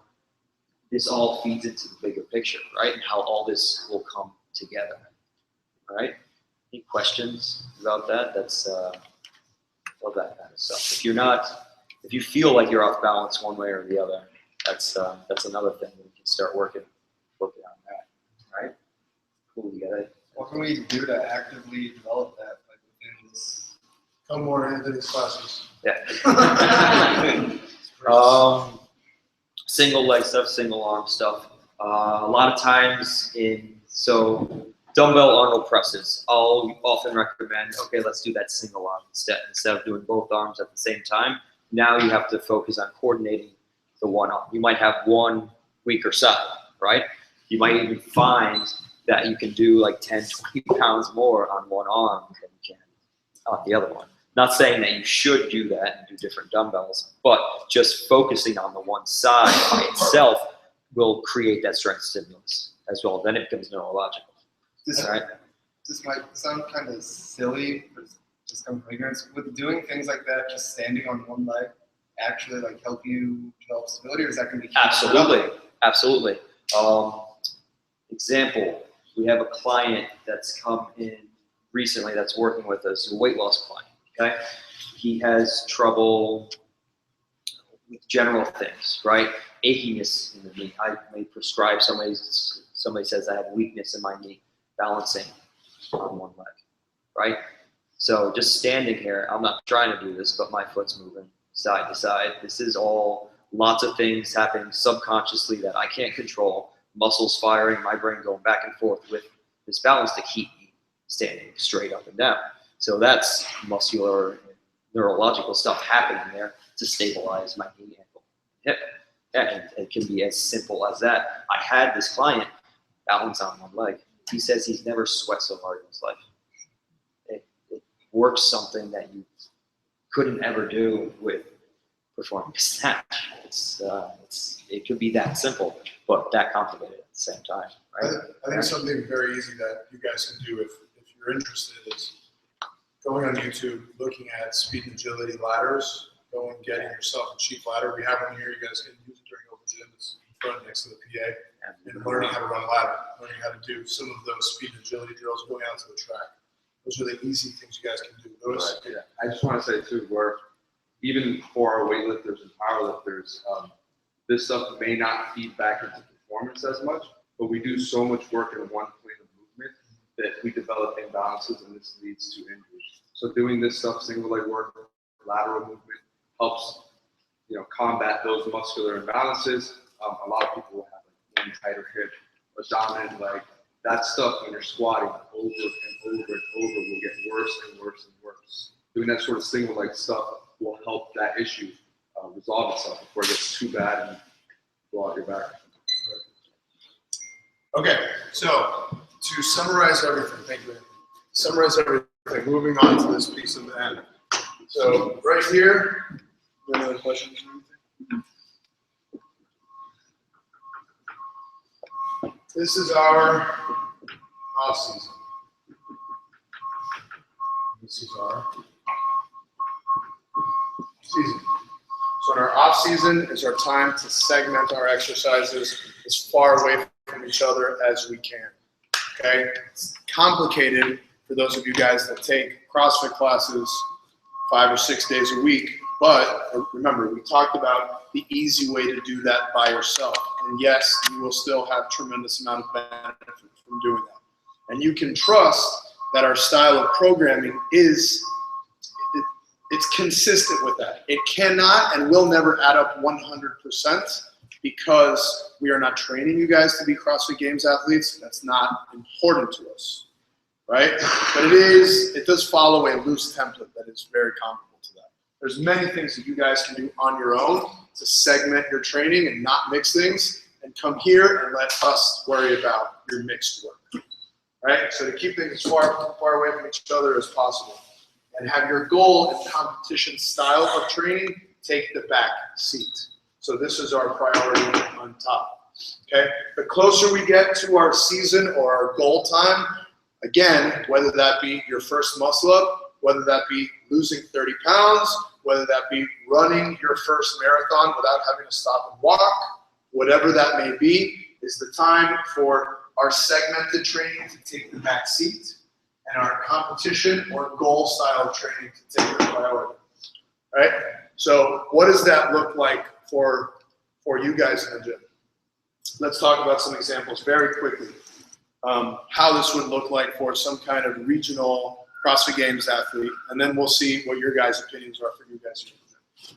this all feeds into the bigger picture, right? And how all this will come together, all right? Any questions about that? That's love that kind of stuff. If you feel like you're off balance one way or the other, that's another thing we can start working on that, right? Cool, you got it. What can we do to actively develop that, like within this? Come more into these classes. Yeah. Single leg stuff, single arm stuff. A lot of times dumbbell Arnold presses, I'll often recommend, okay, let's do that single arm instead of doing both arms at the same time. Now you have to focus on coordinating the one arm. You might have one weaker side, right? You might even find that you can do like 10, 20 pounds more on one arm than you can on the other one. Not saying that you should do that and do different dumbbells, but just focusing on the one side by itself will create that strength stimulus as well. Then it becomes neurological. This, right? This might sound kind of silly, but just come from ignorance. Would doing things like that, just standing on one leg, actually like help you develop stability, or is that going to be Absolutely. Example, we have a client that's come in recently that's working with us, a weight loss client, okay? He has trouble with general things, right? Achiness in the knee. I may prescribe somebody says I have weakness in my knee, balancing on one leg, right? So just standing here, I'm not trying to do this, but my foot's moving side to side. This is all lots of things happening subconsciously that I can't control. Muscles firing, my brain going back and forth with this balance to keep me standing straight up and down. So that's muscular and neurological stuff happening there to stabilize my knee, ankle, hip. And it can be as simple as that. I had this client balance on one leg. He says he's never sweat so hard in his life. It works something that you couldn't ever do with performing a snatch. It could be that simple, but that complicated at the same time, right? I think something very easy that you guys can do if you're interested is going on YouTube, looking at speed and agility ladders, going getting yourself a cheap ladder. We have one here. You guys can use it during open gym. It's in front next to the PA. And learning how to run ladder, learning how to do some of those speed and agility drills going out to the track. Those are the easy things you guys can do. Those, Right, yeah. I just want to say too, where even for our weightlifters and powerlifters, this stuff may not feed back into performance as much, but we do so much work in one plane of movement that we develop imbalances, and this leads to injuries. So doing this stuff, single leg work, lateral movement, helps combat those muscular imbalances. A lot of people will have like one tighter hip, a dominant leg. That stuff when you're squatting over and over and over will get worse and worse and worse. Doing that sort of single leg stuff will help that issue resolve itself before it gets too bad and blow out your back. Okay, so to summarize everything, thank you. Summarize everything, moving on to this piece of the end. So right here, any other questions or anything? This is our off season. This is our season. So in our off season is our time to segment our exercises as far away from each other as we can. Okay? It's complicated for those of you guys that take CrossFit classes 5 or 6 days a week, but remember, we talked about the easy way to do that by yourself. And yes, you will still have tremendous amount of benefit from doing that. And you can trust that our style of programming is it's consistent with that. It cannot and will never add up 100% because we are not training you guys to be CrossFit Games athletes. That's not important to us, right? But it does follow a loose template that is very comparable to that. There's many things that you guys can do on your own to segment your training and not mix things, and come here and let us worry about your mixed work, right? So to keep things as far away from each other as possible. And have your goal and competition style of training take the back seat. So this is our priority on top, okay? The closer we get to our season or our goal time, again, whether that be your first muscle up, whether that be losing 30 pounds, whether that be running your first marathon without having to stop and walk, whatever that may be, is the time for our segmented training to take the back seat, and our competition or goal style training to take the priority, right? So what does that look like for you guys in the gym? Let's talk about some examples very quickly. How this would look like for some kind of regional CrossFit Games athlete, and then we'll see what your guys' opinions are for you guys.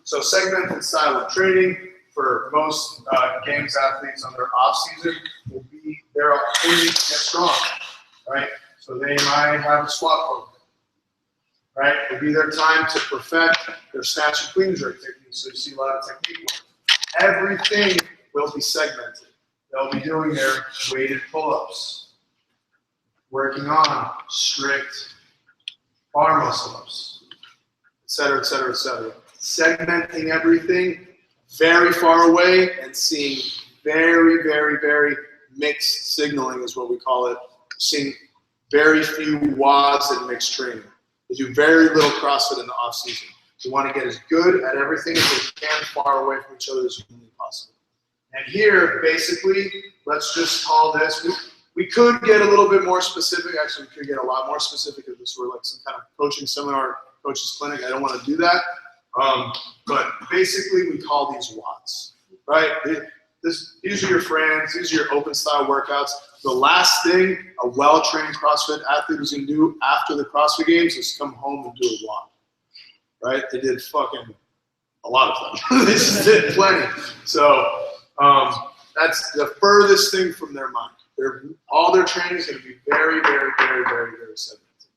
So segmented style of training for most Games athletes on their off season will be their opportunity to get strong, right? So they might have a squat program, right? It'll be their time to perfect their snatch and clean jerk techniques. So you see a lot of technique work. Everything will be segmented. They'll be doing their weighted pull-ups, working on strict bar muscle-ups, et cetera, et cetera, et cetera. Segmenting everything very far away and seeing very, very, very mixed signaling is what we call it. Seeing very few WODs and mixed training. They do very little CrossFit in the off season. You want to get as good at everything as you can far away from each other as humanly possible. And here, basically, let's just call this, we could get a little bit more specific. Actually, we could get a lot more specific if this were like some kind of coaching seminar, coach's clinic. I don't want to do that. But basically, we call these WODs, right? These are your friends. These are your open style workouts. The last thing a well-trained CrossFit athlete is going to do after the CrossFit Games is come home and do a WOD, right? They did fucking a lot of them. They just did plenty. So that's the furthest thing from their mind. All their training is going to be very, very, very, very, very segmented.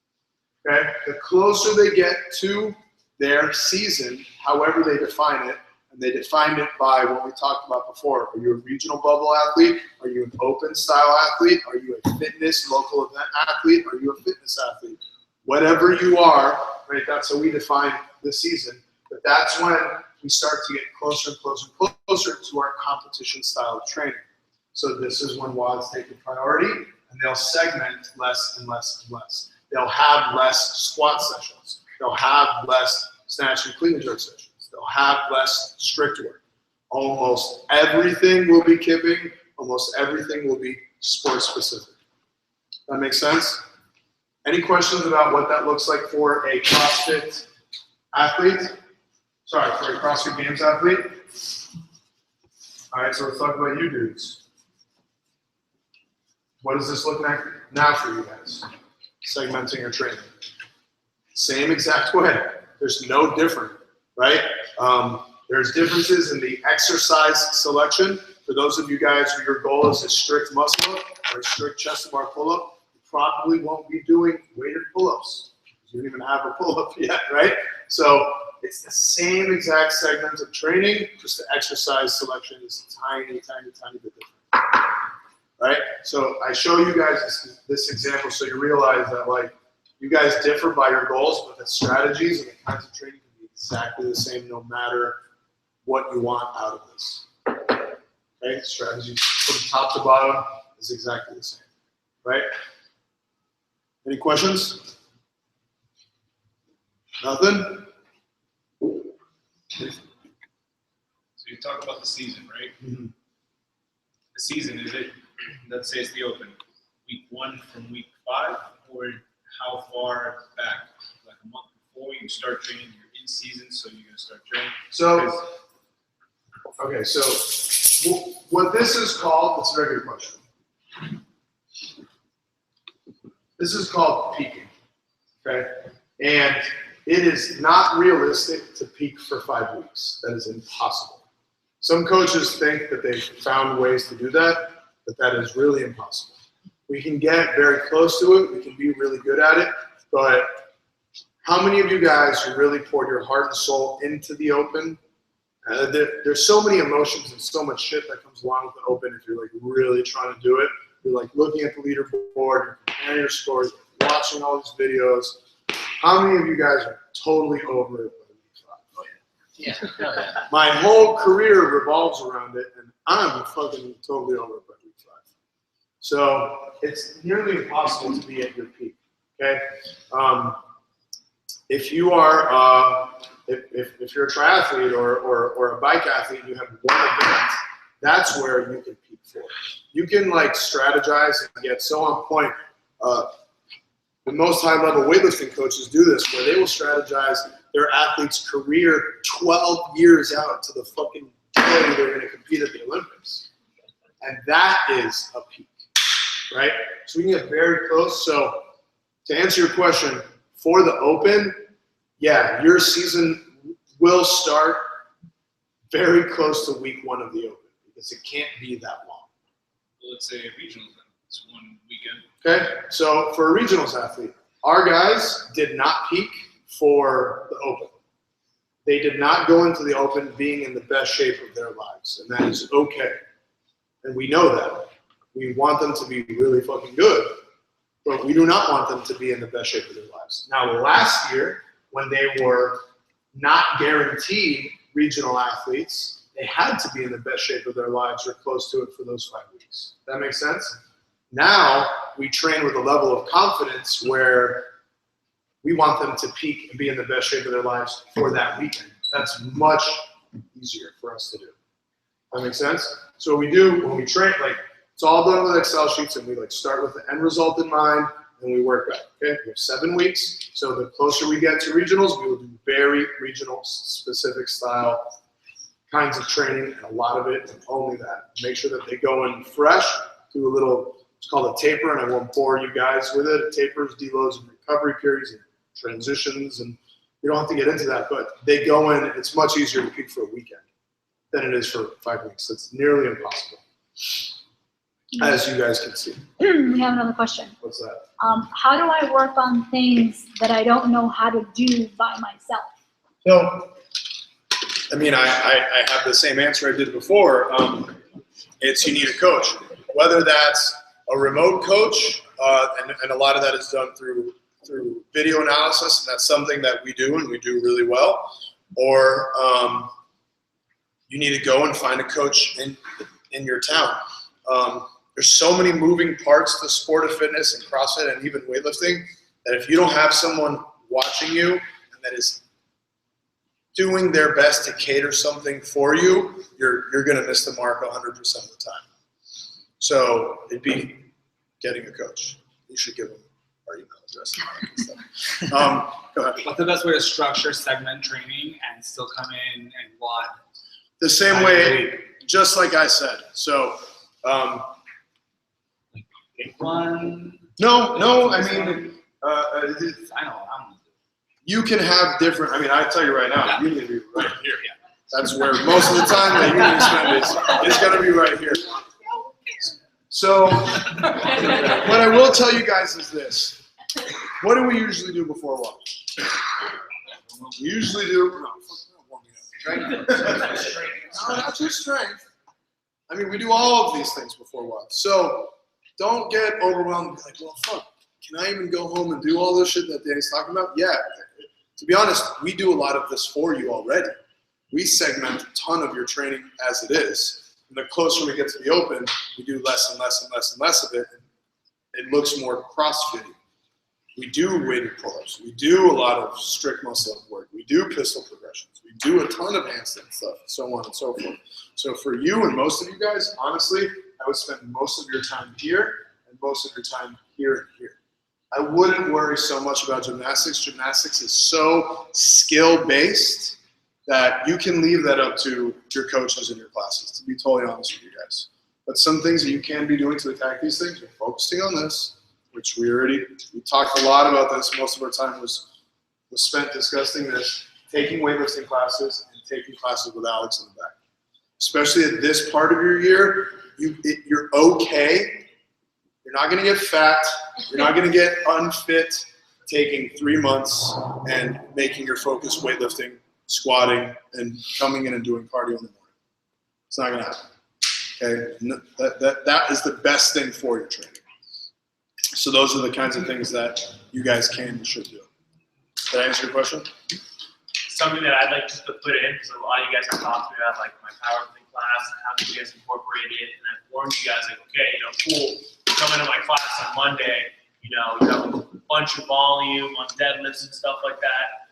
Okay? The closer they get to their season, however they define it, and they defined it by what we talked about before. Are you a regional bubble athlete? Are you an open style athlete? Are you a fitness local event athlete? Are you a fitness athlete? Whatever you are, right, that's how we define the season. But that's when we start to get closer and closer and closer to our competition style of training. So this is when WODs take the priority, and they'll segment less and less and less. They'll have less squat sessions. They'll have less snatch and clean and jerk sessions. They'll have less strict work. Almost everything will be kipping. Almost everything will be sport specific. That makes sense? Any questions about what that looks like for a CrossFit athlete? Sorry, for a CrossFit Games athlete? All right, so let's talk about you dudes. What does this look like now for you guys? Segmenting your training. Same exact way. There's no different, right? There's differences in the exercise selection. For those of you guys who your goal is a strict muscle up or a strict chest to bar pull up, you probably won't be doing weighted pull-ups. You don't even have a pull-up yet, right? So it's the same exact segment of training, just the exercise selection is tiny, tiny, tiny bit different. Right? So I show you guys this example so you realize that like you guys differ by your goals, but the strategies and the kinds of training can be exactly the same no matter what you want out of this. Okay? Strategy from top to bottom is exactly the same. Right? Any questions? Nothing? So you talk about the season, right? Mm-hmm. The season, is it, let's say it's the open, week 1 from week 5, or how far back? Like a month before you start training, you're in season, so you're gonna start training? So, okay, so what this is called, it's a very good question. This is called peaking, okay? And it is not realistic to peak for 5 weeks. That is impossible. Some coaches think that they've found ways to do that, but that is really impossible. We can get very close to it. We can be really good at it, but how many of you guys who really poured your heart and soul into the open? There's so many emotions and so much shit that comes along with the open if you're like really trying to do it. You're like looking at the leaderboard, you're comparing your scores, you're watching all these videos. How many of you guys are totally over it by week 5? Yeah. My whole career revolves around it, and I'm fucking totally over it by week 5. So it's nearly impossible to be at your peak, okay? If you are, if you're a triathlete or a bike athlete and you have one event, that's where you can peak for. You can like strategize and get so on point. The most high-level weightlifting coaches do this, where they will strategize their athlete's career 12 years out to the fucking day they're going to compete at the Olympics. And that is a peak, right? So we can get very close. So to answer your question, for the open, yeah, your season will start very close to week 1 of the open because it can't be that long. Well, let's say a regional event, it's 1 weekend. Okay, so for a regionals athlete, our guys did not peak for the open. They did not go into the open being in the best shape of their lives, and that is okay. And we know that. We want them to be really fucking good, but we do not want them to be in the best shape of their lives. Now, last year, when they were not guaranteed regional athletes, they had to be in the best shape of their lives or close to it for those 5 weeks. That makes sense? Now, we train with a level of confidence where we want them to peak and be in the best shape of their lives for that weekend. That's much easier for us to do. That makes sense? So what we do when we train, like, it's all done with Excel sheets, and we like start with the end result in mind, and we work back. Okay, we have 7 weeks. So the closer we get to regionals, we will do very regional specific style kinds of training, and a lot of it, and only that. Make sure that they go in fresh, do a little, it's called a taper, and I won't bore you guys with it. Tapers, deloads, and recovery periods, and transitions, and you don't have to get into that, but they go in, it's much easier to peak for a weekend than it is for 5 weeks. It's nearly impossible, as you guys can see. We have another question. What's that? How do I work on things that I don't know how to do by myself? So, I mean, I have the same answer I did before. It's you need a coach. Whether that's a remote coach, and a lot of that is done through video analysis, and that's something that we do and we do really well, or you need to go and find a coach in your town. There's so many moving parts to sport of fitness and CrossFit and even weightlifting that if you don't have someone watching you and that is doing their best to cater something for you, you're going to miss the mark 100% of the time. So it'd be getting a coach. You should give them our email address and stuff. Go ahead. What's the best way to structure segment training and still come in and WOD? The same way, just like I said. So, Pick one. no, I mean, I know. you can have different, I mean, I tell you right now, you need to be right here. That's where most of the time that you need to spend is going to be right here. So, what I will tell you guys is this. What do we usually do before WOD? We usually do, strength. No, not just strength. I mean, we do all of these things before WOD. So, don't get overwhelmed and be like, well, fuck, can I even go home and do all this shit that Danny's talking about? Yeah. To be honest, we do a lot of this for you already. We segment a ton of your training as it is. And the closer we get to the open, we do less and less and less and less of it. And it looks more CrossFit-y. We do weighted pull-ups. We do a lot of strict muscle-up work. We do pistol progressions. We do a ton of handstand stuff, so on and so forth. So for you and most of you guys, honestly, I would spend most of your time here and most of your time here and here. I wouldn't worry so much about gymnastics. Gymnastics is so skill-based that you can leave that up to your coaches in your classes, to be totally honest with you guys. But some things that you can be doing to attack these things, you're focusing on this, which we talked a lot about this. Most of our time was spent discussing this, taking weightlifting classes and taking classes with Alex in the back. Especially at this part of your year, you're okay. You're not gonna get fat. You're not gonna get unfit taking 3 months and making your focus weightlifting, squatting, and coming in and doing cardio in the morning. It's not gonna happen, okay? That is the best thing for your training. So those are the kinds of things that you guys can and should do. Did I answer your question? Something that I'd like just to put in, because a lot of you guys have talked to me about like my powerlifting class and how do you guys incorporate it, and I've warned you guys like, okay, cool, come into my class on Monday, you have a bunch of volume on deadlifts and stuff like that.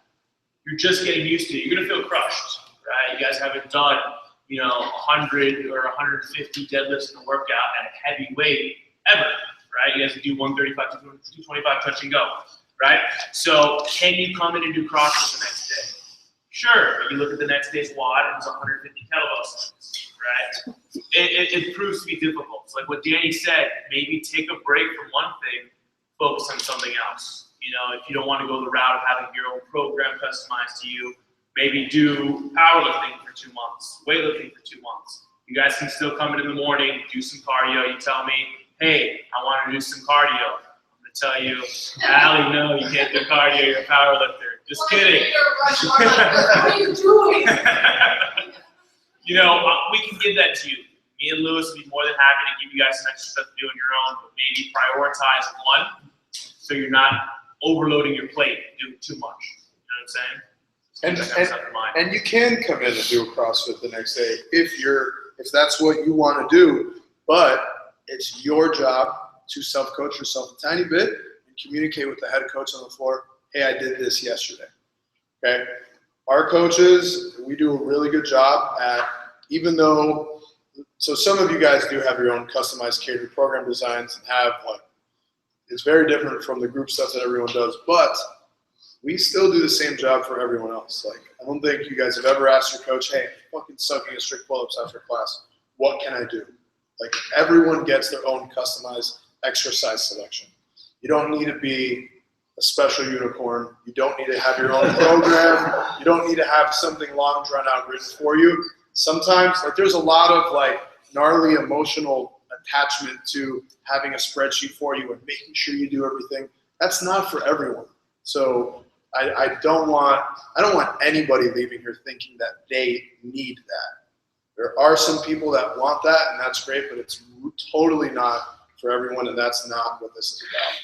You're just getting used to it. You're gonna feel crushed, right? You guys haven't done, 100 or 150 deadlifts in a workout at a heavy weight ever, right? You guys can do 135 to 225 touch and go, right? So can you come in and do CrossFit the next day? Sure, but you look at the next day's WOD and it's 150 kettlebell sets, right? It proves to be difficult. It's like what Danny said, maybe take a break from one thing, focus on something else. If you don't want to go the route of having your own program customized to you, maybe do powerlifting for 2 months, weightlifting for 2 months. You guys can still come in the morning, do some cardio. You tell me, hey, I want to do some cardio. I'm going to tell you, Allie, no, you can't do cardio, you're a powerlifter. Just kidding. What are you doing? We can give that to you. Me and Lewis would be more than happy to give you guys some extra stuff to do on your own, but maybe prioritize one so you're not overloading your plate, doing too much. You know what I'm saying? And you can come in and do a CrossFit the next day if that's what you want to do, but it's your job to self-coach yourself a tiny bit and communicate with the head coach on the floor, hey, I did this yesterday, okay? Our coaches, we do a really good job at, so some of you guys do have your own customized catered program designs and have it's very different from the group stuff that everyone does, but we still do the same job for everyone else. I don't think you guys have ever asked your coach, hey, I'm fucking sucking at strict pull-ups after class. What can I do? Everyone gets their own customized exercise selection. You don't need to be a special unicorn. You don't need to have your own program. You don't need to have something long drawn out written for you. Sometimes, there's a lot of gnarly emotional attachment to having a spreadsheet for you and making sure you do everything. That's not for everyone. So I don't want anybody leaving here thinking that they need that. There are some people that want that, and that's great, but it's totally not for everyone, and that's not what this is about.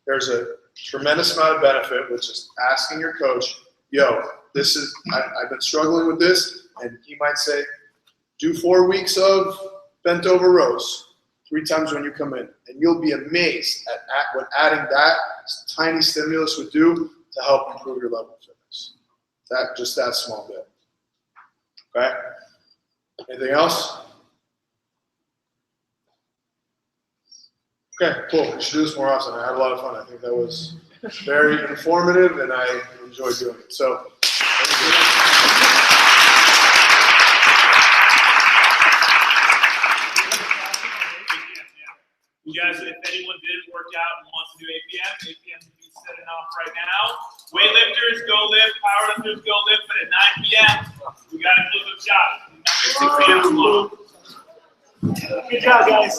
There's a tremendous amount of benefit with just asking your coach, yo, I've been struggling with this, and he might say, do 4 weeks of bent over rows 3 times when you come in, and you'll be amazed at what adding that tiny stimulus would do to help improve your level of fitness. That small bit. Okay? Anything else? Okay, cool. We should do this more often. I had a lot of fun. I think that was very informative, and I enjoyed doing it. So. You guys, if anyone didn't work out and wants to do APM will be setting off right now. Weightlifters, go lift. Powerlifters, go lift. But at 9 p.m., we got to close up shop. 6 p.m. tomorrow. Good job, guys.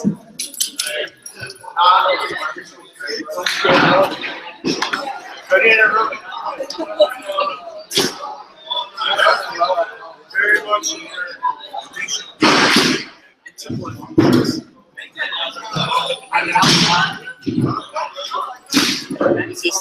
Very much. Is this